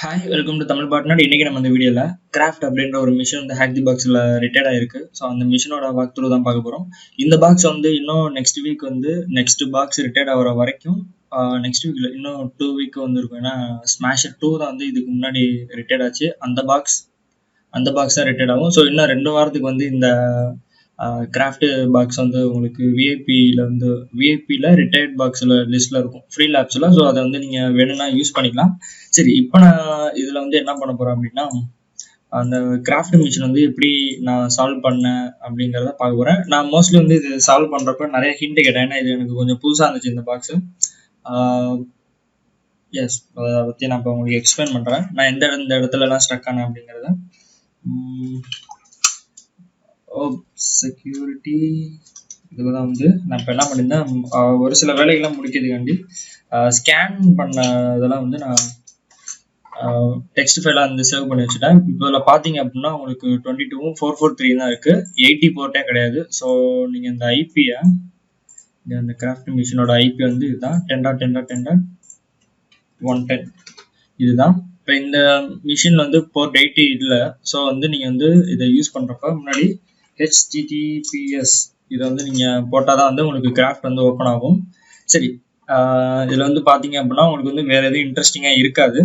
Hi welcome to Tamil partner. இன்னைக்கு நம்ம இந்த வீடியோவில் கிராஃப்ட் அப்படின்ற ஒரு மிஷின் வந்து ஹேக் தி பாக்ஸில் ரிட்டையர்ட் ஆயிருக்கு. ஸோ அந்த மிஷினோட வாக் த்ரூ தான் பார்க்க போகிறோம். இந்த பாக்ஸ் வந்து இன்னும் நெக்ஸ்ட் வீக் வந்து நெக்ஸ்ட் பாக்ஸ் ரிட்டையர்ட் ஆகிற வரைக்கும் நெக்ஸ்ட் வீக்கில் இன்னும் 2 வீக் வந்து இருக்கும். ஏன்னா ஸ்மாஷர் 2 தான் வந்து இதுக்கு முன்னாடி ரிட்டையர்ட் ஆச்சு. அந்த பாக்ஸ் தான் ரிட்டையர்ட் ஆகும். ஸோ இன்னும் 2 வாரத்துக்கு வந்து இந்த கிராஃப்ட் பாக்ஸ் வந்து உங்களுக்கு விஐபியில் ரிட்டையர்ட் பாக்ஸில் லிஸ்ட்டில் இருக்கும் ஃப்ரீ லேப்ஸில். ஸோ அதை வந்து நீங்கள் வேணும்னா யூஸ் பண்ணிக்கலாம். சரி, இப்போ நான் இதில் வந்து என்ன பண்ண போகிறேன் அப்படின்னா, அந்த கிராஃப்ட் மிஷின் வந்து எப்படி நான் சால்வ் பண்ணேன் அப்படிங்கிறத பார்க்க போகிறேன். நான் மோஸ்ட்லி வந்து இது சால்வ் பண்ணுறப்ப நிறைய ஹிண்ட் கேட்டேன். ஏன்னா இது எனக்கு கொஞ்சம் புதுசாக இருந்துச்சு இந்த பாக்ஸு. எஸ், அதை பற்றி நான் இப்போ உங்களுக்கு எக்ஸ்பிளைன் பண்ணுறேன். நான் எந்த இடத்துலலாம் ஸ்ட்ரக் ஆனேன் அப்படிங்கிறத. செக்யூரிட்டி இதில் தான் வந்து நான் இப்போ என்ன பண்ணியிருந்தேன், ஒரு சில வேலைகள்லாம் முடிக்கிறதுக்காண்டி ஸ்கேன் பண்ண இதெல்லாம் வந்து நான் டெக்ஸ்ட் ஃபைலாக வந்து சேவ் பண்ணி வச்சுட்டேன். இப்போ இதில் பார்த்தீங்க அப்படின்னா உங்களுக்கு 22 443 தான் இருக்குது, 80 போர்ட்டே கிடையாது. ஸோ நீங்கள் இந்த ஐபியை, இந்த கிராஃப்ட் மிஷினோட ஐபி வந்து இதுதான் 10.10.10.110 இதுதான். இப்போ இந்த மிஷின் வந்து போர்ட் 80 இல்லை. ஸோ வந்து நீங்கள் வந்து இதை யூஸ் பண்ணுறப்ப முன்னாடி HTTPS இதை வந்து நீங்கள் போட்டால் தான் வந்து உங்களுக்கு கிராஃப்ட் வந்து ஓப்பன் ஆகும். சரி, இதில் வந்து பார்த்தீங்க அப்படின்னா உங்களுக்கு வந்து வேறு எதுவும் இன்ட்ரெஸ்டிங்காக இருக்காது.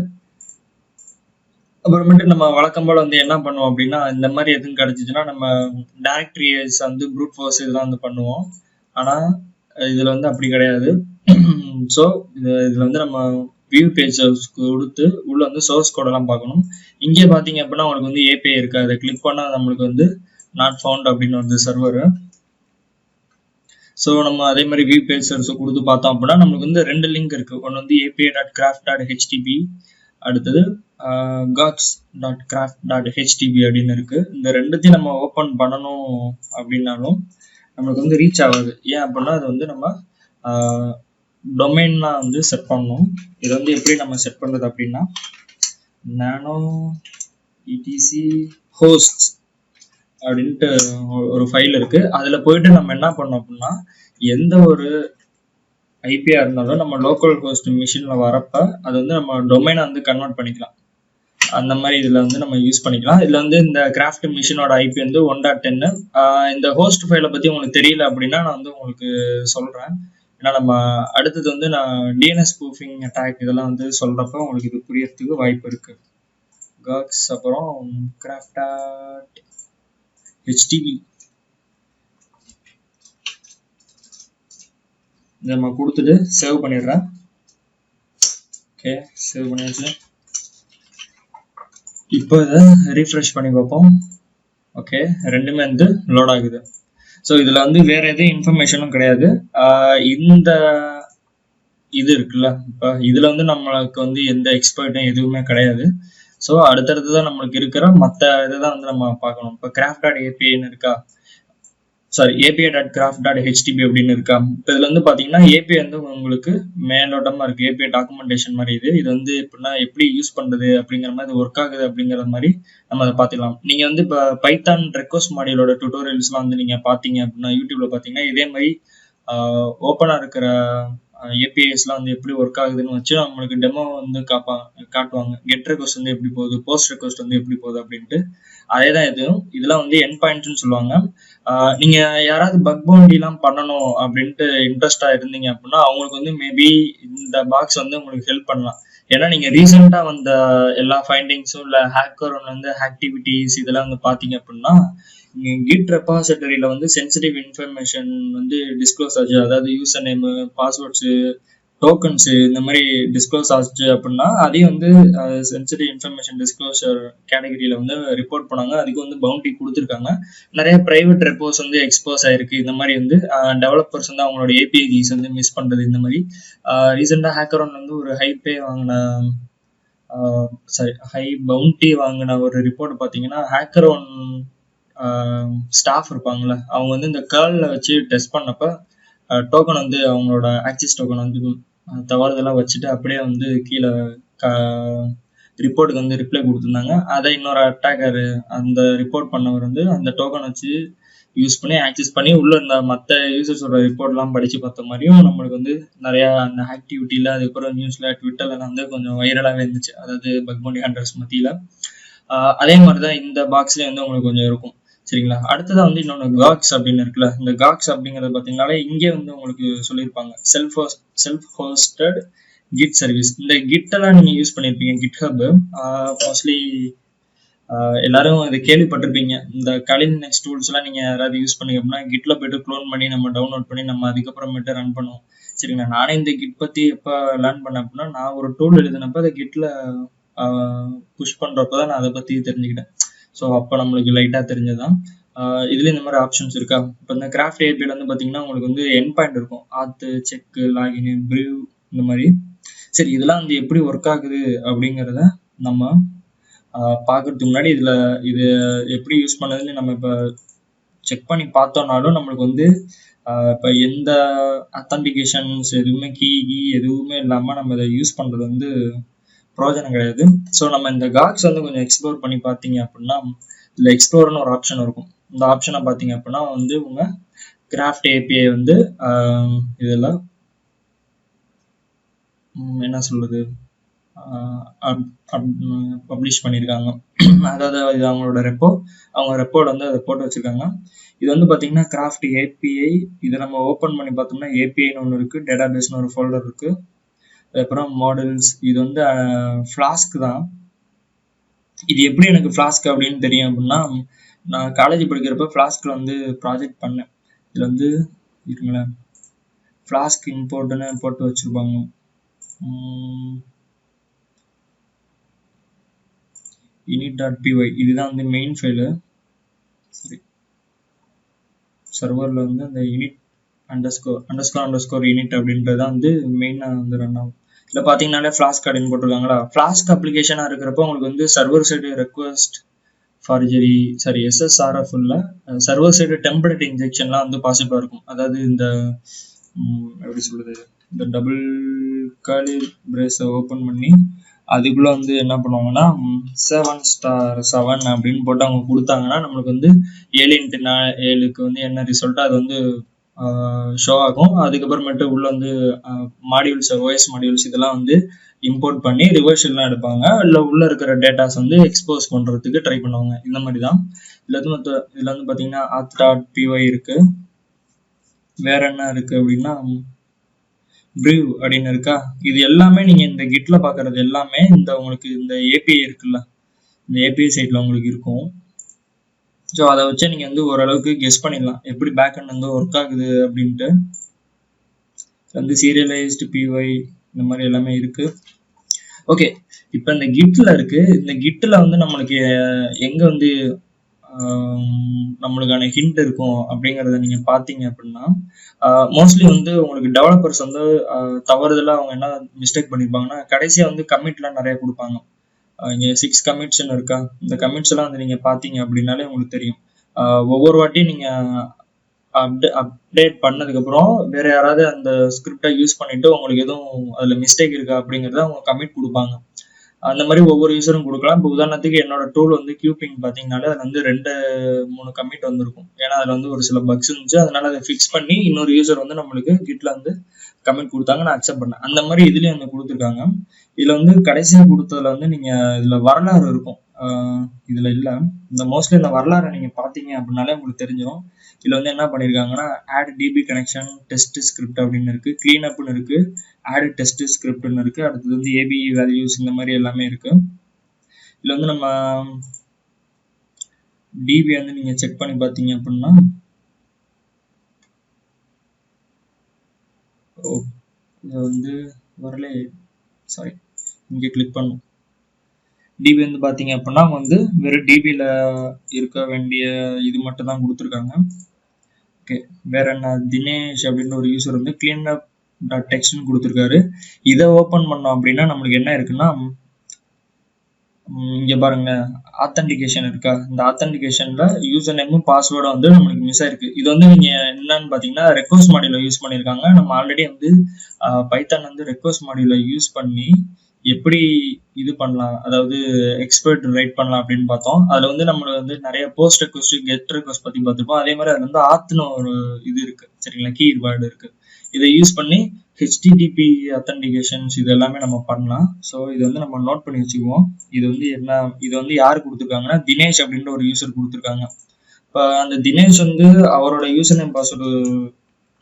அப்புறமேட்டு நம்ம வழக்கம் போல் வந்து என்ன பண்ணுவோம் அப்படின்னா, இந்த மாதிரி எதுவும் கிடச்சிச்சுன்னா நம்ம டைரக்டரிஸ் வந்து ப்ரூட் ஃபோர்ஸ் இதெல்லாம் வந்து பண்ணுவோம். ஆனால் இதில் வந்து அப்படி கிடையாது. ஸோ இதில் வந்து நம்ம வியூ பேஜ் கொடுத்து உள்ள வந்து சோர்ஸ் கோடெல்லாம் பார்க்கணும். இங்கே பார்த்தீங்க அப்படின்னா உங்களுக்கு வந்து ஏபிஐ இருக்குது. அதை கிளிக் பண்ணால் நம்மளுக்கு வந்து நாட் ஃபவுண்ட் அப்படின்னு வந்து சர்வர். ஸோ நம்ம அதே மாதிரி வியூ பேஜ் சர்வீஸ் கொடுத்து பார்த்தோம் அப்படின்னா நம்மளுக்கு வந்து 2 லிங்க் இருக்குது. ஒன்று வந்து api.craft.htp, அடுத்தது gox.craft.htp அப்படின்னு இருக்குது. இந்த ரெண்டுத்தையும் நம்ம ஓப்பன் பண்ணணும் அப்படின்னாலும் நம்மளுக்கு வந்து ரீச் ஆகாது. ஏன் அப்படின்னா அது வந்து நம்ம டொமைன்லாம் வந்து செட் பண்ணணும். இதை வந்து எப்படி நம்ம செட் பண்ணுறது அப்படின்னா, nano etc hosts அப்படின்ட்டு ஒரு ஃபைல் இருக்கு. அதில் போயிட்டு நம்ம என்ன பண்ணோம் அப்படின்னா, எந்த ஒரு ஐபியா இருந்தாலும் நம்ம லோக்கல் ஹோஸ்ட் மிஷினில் வரப்ப அது வந்து நம்ம டொமைனை வந்து கன்வெர்ட் பண்ணிக்கலாம். அந்த மாதிரி இதில் வந்து நம்ம யூஸ் பண்ணிக்கலாம். இதில் வந்து இந்த கிராஃப்ட் மிஷினோட ஐபி வந்து 1.10. இந்த ஹோஸ்ட் ஃபைலை பற்றி உங்களுக்கு தெரியல அப்படின்னா நான் வந்து உங்களுக்கு சொல்கிறேன். ஏன்னா நம்ம அடுத்தது வந்து நான் டிஎன்எஸ் ஸ்பூஃபிங் அட்டாக் இதெல்லாம் வந்து சொல்கிறப்ப உங்களுக்கு இது புரியறதுக்கு வாய்ப்பு இருக்குது. காக்ஸ் அப்புறம் craft.htp நம்ம கொடுத்துட்டு சேவ் பண்ணிடுறேன். ஓகே, சேவ் பண்ணியாச்சு. இப்போ இதை ரீஃப்ரெஷ் பண்ணி பார்ப்போம். ஓகே, ரெண்டுமே வந்து லோட் ஆகுது. ஸோ இதில் வந்து வேற எதுவும் இன்ஃபர்மேஷனும் கிடையாது. இந்த இது இருக்குல்ல, இப்போ இதில் வந்து நம்மளுக்கு வந்து எந்த எக்ஸ்பர்ட்டும் எதுவுமே கிடையாது. ஸோ அடுத்தடுத்து தான் நம்மளுக்கு இருக்கிற மற்ற இதை தான் வந்து நம்ம பார்க்கணும். இப்போ craft.api இருக்கா, api.craft.htp அப்படின்னு இருக்கா. இப்போ இதுல வந்து பாத்தீங்கன்னா ஏபிஐ வந்து உங்களுக்கு மேலோட்டமா இருக்கு. ஏபிஐ டாக்குமெண்டேஷன் மாதிரி இது வந்து எப்படின்னா எப்படி யூஸ் பண்றது அப்படிங்கிற மாதிரி ஒர்க் ஆகுது அப்படிங்கிற மாதிரி நம்ம அதை பார்த்துக்கலாம். நீங்க வந்து இப்போ பைத்தான் ரெக்வஸ்ட் மாடியூலோட டுட்டோரியல்ஸ்லாம் வந்து நீங்க பாத்தீங்க அப்படின்னா யூடியூப்ல பாத்தீங்கன்னா இதே மாதிரி ஓப்பனா இருக்கிற ஏபிஐஸ்லாம் வந்து எப்படி ஒர்க் ஆகுதுன்னு வச்சு நம்மளுக்கு டெமோ வந்து காட்டுவாங்க. கெட் ரெக்வஸ்ட் வந்து எப்படி போகுது, போஸ்ட் ரெக்வஸ்ட் வந்து எப்படி போகுது அப்படின்ட்டு. அதே தான் இதெல்லாம் வந்து எண்ட் பாயிண்ட்ஸ்னு சொல்லுவாங்க. நீங்க யாராவது பக் பவுண்டி எல்லாம் பண்ணணும் அப்படின்ட்டு இன்ட்ரெஸ்டா இருந்தீங்க அப்படின்னா அவங்களுக்கு வந்து மேபி இந்த பாக்ஸ் வந்து உங்களுக்கு ஹெல்ப் பண்ணலாம். ஏன்னா நீங்க ரீசெண்டா வந்த எல்லா ஃபைண்டிங்ஸும் இல்ல ஹேக்கர் வந்து ஆக்டிவிட்டிஸ் இதெல்லாம் வந்து பாத்தீங்க அப்படின்னா கிட் ரெபாசிட்டரியில வந்து சென்சிட்டிவ் இன்ஃபர்மேஷன் வந்து டிஸ்க்ளோஸ் ஆச்சு. அதாவது யூசர் நேம், பாஸ்வேர்ட்ஸு, டோக்கன்ஸு இந்த மாதிரி டிஸ்க்ளோஸ் ஆச்சு அப்படின்னா அதையும் வந்து சென்சிட்டிவ் இன்ஃபர்மேஷன் டிஸ்க்ளோசர் கேட்டகரியில வந்து ரிப்போர்ட் பண்ணாங்க. அதுக்கு வந்து பவுண்டி கொடுத்துருக்காங்க. நிறைய பிரைவேட் ரெப்போஸ் வந்து எக்ஸ்போஸ் ஆயிருக்கு. இந்த மாதிரி வந்து டெவலப்பர்ஸ் வந்து அவங்களோட ஏபிஐ கீஸ் வந்து மிஸ் பண்றது. இந்த மாதிரி ரீசெண்டா ஹேக்கரோன் வந்து ஒரு ஹை பவுண்டி வாங்கின ஒரு ரிப்போர்ட் பார்த்தீங்கன்னா, ஹேக்கரோன் ஸ்டாஃப் இருப்பாங்கல்ல அவங்க வந்து இந்த கேர்ல வச்சு டெஸ்ட் பண்ணப்ப டோக்கன் வந்து அவங்களோட ஆக்சிஸ் டோக்கன் வந்து தவறுதெல்லாம் வச்சுட்டு அப்படியே வந்து கீழே ரிப்போர்ட்டுக்கு வந்து ரிப்ளை கொடுத்துருந்தாங்க. அதை இன்னொரு அட்டாக்கர் அந்த ரிப்போர்ட் பண்ணவர் வந்து அந்த டோக்கன் வச்சு யூஸ் பண்ணி ஆக்சஸ் பண்ணி உள்ள இருந்த மற்ற யூசர்ஸோட ரிப்போர்ட்லாம் படிச்சு பார்த்த மாதிரியும் நம்மளுக்கு வந்து நிறையா அந்த ஆக்டிவிட்டியில் அதுக்கப்புறம் நியூஸ்ல ட்விட்டர்ல வந்து கொஞ்சம் வைரலாகவே இருந்துச்சு. அதாவது பக் பவுண்டி ஹண்டர்ஸ் மத்தியில். அதே மாதிரி தான் இந்த பாக்ஸ்லேயே வந்து உங்களுக்கு கொஞ்சம் இருக்கும். சரிங்களா? அடுத்ததான் வந்து இன்னொன்று காக்ஸ் அப்படின்னு இருக்குல்ல. இந்த காக்ஸ் அப்படிங்கிறத பார்த்தீங்கன்னாலே இங்கே வந்து உங்களுக்கு சொல்லியிருப்பாங்க செல்ஃப் ஹோஸ்டட் கிட் சர்வீஸ். இந்த கிட்டெல்லாம் நீங்கள் யூஸ் பண்ணியிருப்பீங்க. கிட்ஹப் மோஸ்ட்லி எல்லாரும் இதை கேள்விப்பட்டிருப்பீங்க. இந்த கலின் டூல்ஸ் எல்லாம் நீங்க யாராவது யூஸ் பண்ணீங்க அப்படின்னா கிட்ல போயிட்டு க்ளோன் பண்ணி நம்ம டவுன்லோட் பண்ணி நம்ம அதுக்கப்புறமேட்டு ரன் பண்ணுவோம். சரிங்களா? நானே இந்த கிட் பத்தி எப்ப லேர்ன் பண்ணேன் அப்படின்னா, நான் ஒரு டூல் எழுதினப்ப அதை கிட்ல புஷ் பண்றப்பதான் நான் அதை பத்தி தெரிஞ்சுக்கிட்டேன். ஸோ அப்போ நம்மளுக்கு லைட்டா தெரிஞ்சதுதான். இதுல இந்த மாதிரி ஆப்ஷன்ஸ் இருக்கா? இப்போ இந்த கிராஃப்ட் ஏபிஐல வந்து பாத்தீங்கன்னா உங்களுக்கு வந்து என் பாயிண்ட் இருக்கும். ஆத்து, செக், லாகின், ப்ரீவ் இந்த மாதிரி. சரி, இதெல்லாம் வந்து எப்படி ஒர்க் ஆகுது அப்படிங்கிறத நம்ம பார்க்கறதுக்கு முன்னாடி இது எப்படி யூஸ் பண்ணதுன்னு நம்ம இப்போ செக் பண்ணி பார்த்தோம்னாலும் நம்மளுக்கு வந்து இப்போ எந்த அத்தன்டிகேஷன்ஸ் எதுவுமே கீ எதுவுமே இல்லாமல் நம்ம இதை யூஸ் பண்ணுறது வந்து பிரயோஜனம் கிடையாது. ஸோ நம்ம இந்த காக்ஸ் வந்து கொஞ்சம் எக்ஸ்ப்ளோர் பண்ணி பார்த்தீங்க அப்படின்னா இதில் எக்ஸ்ப்ளோர்னு ஒரு ஆப்ஷன் இருக்கும். இந்த ஆப்ஷனை பார்த்தீங்க அப்படின்னா வந்து உங்கள் கிராஃப்ட் ஏபிஐ வந்து இதில் என்ன சொல்றது பப்ளிஷ் பண்ணியிருக்காங்க. அதாவது இது அவங்களோட அவங்க ரெப்போர்ட் வந்து அதை போட்டு வச்சிருக்காங்க. இது வந்து பார்த்தீங்கன்னா கிராஃப்ட் ஏபிஐ. இதை நம்ம ஓப்பன் பண்ணி பார்த்தோம்னா ஏபிஐன்னு ஒன்று இருக்குது, டேட்டாபேஸ்னு ஒரு ஃபோல்டர் இருக்குது, அதுக்கப்புறம் மாடல்ஸ். இது வந்து ஃப்ளாஸ்க் தான். இது எப்படி எனக்கு ஃப்ளாஸ்க் அப்படின்னு தெரியும் அப்படின்னா, நான் காலேஜ் படிக்கிறப்ப ஃப்ளாஸ்கில் வந்து ப்ராஜெக்ட் பண்ணேன். இதில் வந்து இருக்குங்களேன், ஃப்ளாஸ்க் இம்போர்ட்னு போட்டு வச்சுருப்பாங்க. init.py இதுதான் வந்து மெயின் ஃபைலு. சரி, சர்வரில் வந்து அந்த init _ init அப்படின்றதான் வந்து மெயினாக வந்து ரன் ஆகும். இதில் பார்த்தீங்கன்னாலே ஃப்ளாஸ்க் அப்படின்னு போட்டிருக்காங்களா. ஃப்ளாஸ்க் அப்ளிகேஷனாக இருக்கிறப்போ உங்களுக்கு வந்து server side request forgery SSRF இல்லை, சர்வர் சைடு டெம்ப்ளேட் இன்ஜெக்ஷன்லாம் வந்து பாசிபிளாக இருக்கும். அதாவது இந்த எப்படி சொல்றது, இந்த டபுள் கர்லி பிரேஸை ஓப்பன் பண்ணி அதுக்குள்ள வந்து என்ன பண்ணுவாங்கன்னா 7*7 அப்படின்னு போட்டு அவங்க கொடுத்தாங்கன்னா நம்மளுக்கு வந்து 7x7 வந்து என்ன ரிசல்ட்டோ அது வந்து ஷோ ஆகும். அதுக்கப்புறமேட்டு உள்ள வந்து மாடியூல்ஸ், OS மாடியூல்ஸ் இதெல்லாம் வந்து இம்போர்ட் பண்ணி ரிவர்ஷன்லாம் எடுப்பாங்க. இல்லை உள்ள இருக்கிற டேட்டாஸ் வந்து எக்ஸ்போஸ் பண்றதுக்கு ட்ரை பண்ணுவாங்க. இந்த மாதிரி தான் இதுல வந்து பாத்தீங்கன்னா auth.py இருக்கு. வேற என்ன இருக்கு அப்படின்னா ப்ரீவ் அப்படின்னு இருக்கா. இது எல்லாமே நீங்க இந்த கிட்ல பாக்குறது எல்லாமே இந்த உங்களுக்கு இந்த ஏபிஐ இருக்குல்ல, இந்த ஏபிஐ சைட்ல உங்களுக்கு இருக்கும். ஸோ அதை வச்சு நீங்க வந்து ஓரளவுக்கு கெஸ் பண்ணிடலாம் எப்படி பேக்அண்ட் வந்து ஒர்க் ஆகுது அப்படின்ட்டு. வந்து சீரியலைஸ்டு பிஒய் இந்த மாதிரி எல்லாமே இருக்கு. ஓகே, இப்போ இந்த கிட்ல இருக்கு. இந்த கிட்ல வந்து நம்மளுக்கு எங்க வந்து நம்மளுக்கான ஹிண்ட் இருக்கும் அப்படிங்கிறத நீங்க பாத்தீங்க அப்படின்னா, மோஸ்ட்லி வந்து உங்களுக்கு டெவலப்பர்ஸ் வந்து தவறுதலா அவங்க என்ன மிஸ்டேக் பண்ணிருப்பாங்கன்னா, கடைசியா வந்து கமிட்லாம் நிறைய கொடுப்பாங்க. இங்க 6 கமிட்ஸ்ன்னு இருக்கா. இந்த கமிட்ஸ் எல்லாம் வந்து நீங்க பாத்தீங்க அப்படின்னாலே உங்களுக்கு தெரியும். ஒவ்வொரு வாட்டியும் நீங்க அப்டேட் பண்ணதுக்கு அப்புறம் வேற யாராவது அந்த ஸ்கிரிப்டை யூஸ் பண்ணிட்டு உங்களுக்கு எதுவும் அதுல மிஸ்டேக் இருக்கா அப்படிங்கறத அவங்க கமிட் கொடுப்பாங்க. அந்த மாதிரி ஒவ்வொரு யூஸரும் கொடுக்கலாம். இப்போ உதாரணத்துக்கு என்னோட டூல் வந்து கியூபிங் பார்த்தீங்கன்னாலே அதில் வந்து 2-3 கமிட் வந்திருக்கும். ஏன்னா அதில் வந்து ஒரு சில பக்ஸ் இருந்துச்சு. அதனால அதை ஃபிக்ஸ் பண்ணி இன்னொரு யூசர் வந்து நம்மளுக்கு கிட்ல வந்து கமிட் கொடுத்தாங்க, நான் அக்செப்ட் பண்ணேன். அந்த மாதிரி இதுலேயும் வந்து கொடுத்துருக்காங்க. இதில் வந்து கடைசியாக கொடுத்ததுல வந்து நீங்கள் இதில் வரலாறு இருக்கும். இதில் இல்லை, இந்த மோஸ்ட்லி இந்த வரலாறை நீங்கள் பார்த்தீங்க அப்படின்னாலே உங்களுக்கு தெரிஞ்சிடும். இதில் வந்து என்ன பண்ணியிருக்காங்கன்னா add DB connection test script அப்படின்னு இருக்கு, கிளீன் அப்னு இருக்கு, ஆட் டெஸ்ட் ஸ்கிரிப்ட்னு இருக்கு, அடுத்தது வந்து ஏபி வேல்யூஸ் இந்த மாதிரி எல்லாமே இருக்கு. இதுல வந்து நம்ம டிபி வந்து நீங்க செக் பண்ணி பார்த்தீங்க அப்படின்னா இது வந்து வரல, சாரி, இங்கே கிளிக் பண்ணும். டிபி வந்து பார்த்தீங்க அப்படின்னா வந்து வெறும் டிபியில் இருக்க வேண்டிய இது மட்டும் தான் கொடுத்துருக்காங்க. ஓகே, வேற என்ன, தினேஷ் அப்படின்னு ஒரு யூசர் வந்து கிளீன் அப் டெக்ஸ்ட்னு கொடுத்துருக்காரு. இதை ஓப்பன் பண்ணோம் அப்படின்னா நம்மளுக்கு என்ன இருக்குன்னா, இங்க பாருங்க ஆத்தன்டிகேஷன் இருக்கா. இந்த ஆத்தன்டிகேஷன்ல யூசர் நேமும் பாஸ்வேர்டும் வந்து நம்மளுக்கு மிஸ் ஆயிருக்கு. இது வந்து நீங்க என்னன்னு பாத்தீங்கன்னா ரெக்வஸ்ட் மாடியூல யூஸ் பண்ணிருக்காங்க. நம்ம ஆல்ரெடி வந்து பைத்தான் வந்து ரெக்வஸ்ட் மாடியூல யூஸ் பண்ணி எப்படி இது பண்ணலாம், அதாவது எக்ஸ்பர்ட் ரைட் பண்ணலாம் அப்படின்னு பார்த்தோம். அதுல வந்து நம்மள வந்து நிறைய போஸ்ட் ரெக்வஸ்ட், கெட் ரெக்வஸ்ட் பத்தி பார்த்துருப்போம். அதே மாதிரி அதுல வந்து ஆத்னு ஒரு இது இருக்கு சரிங்களா, கீவேர்டு இருக்கு. இதை யூஸ் பண்ணி ஹெச்டிடிபி அத்தன்டிகேஷன்ஸ் இது எல்லாமே நம்ம பண்ணலாம். ஸோ இது வந்து நம்ம நோட் பண்ணி வச்சுக்குவோம். இது வந்து என்ன, இது வந்து யாரு கொடுத்துருக்காங்கன்னா தினேஷ் அப்படின்ற ஒரு யூசர் கொடுத்துருக்காங்க. இப்போ அந்த தினேஷ் வந்து அவரோட யூசர் நேம் பாஸ்வேர்டு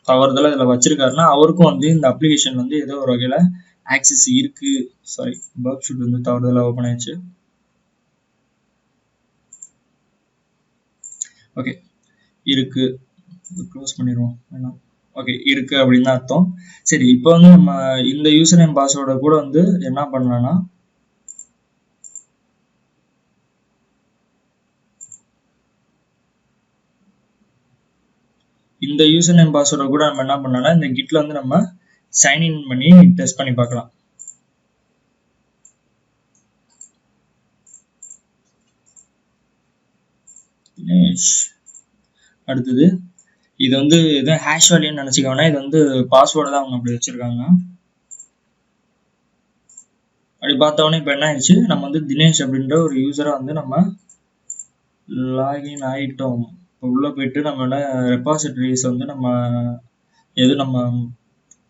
தவறுதலா இதில் வச்சிருக்காருன்னா அவருக்கும் வந்து இந்த அப்ளிகேஷன் வந்து ஏதோ ஒரு வகையில் ஆக்சஸ் இருக்கு. சாரி, பர்க் ஷூட் வந்து தவறுதலா ஓப்பன் ஆயிடுச்சு. ஓகே, இருக்கு, க்ளோஸ் பண்ணிடுவோம் வேணாம். ஓகே, இருக்கு அப்படின்னு தான் அர்த்தம். சரி, இப்போ வந்து நம்ம இந்த யூசர் நேம் பாஸ்வேர்டை கூட வந்து என்ன பண்ணலாம்னா, இந்த யூசர் நேம் பாஸ்வேர்டை கூட நம்ம என்ன பண்ணலாம்னா இந்த கிட்ல வந்து நம்ம சைன்இன் பண்ணி டெஸ்ட் பண்ணி பார்க்கலாம். தினேஷ். அடுத்தது இது வந்து எதுவும் ஹேஷ் வேல்யூன்னு நினச்சிக்கோன்னா இது வந்து பாஸ்வேர்டு தான் அவங்க அப்படி வச்சுருக்காங்க. அப்படி பார்த்தவொடனே இப்போ என்ன ஆயிடுச்சு, நம்ம வந்து தினேஷ் அப்படின்ற ஒரு யூசரை வந்து நம்ம லாகின் ஆகிட்டோம். இப்போ உள்ளே போயிட்டு நம்மளோட ரெபாசிட்டரிஸ் வந்து நம்ம எது நம்ம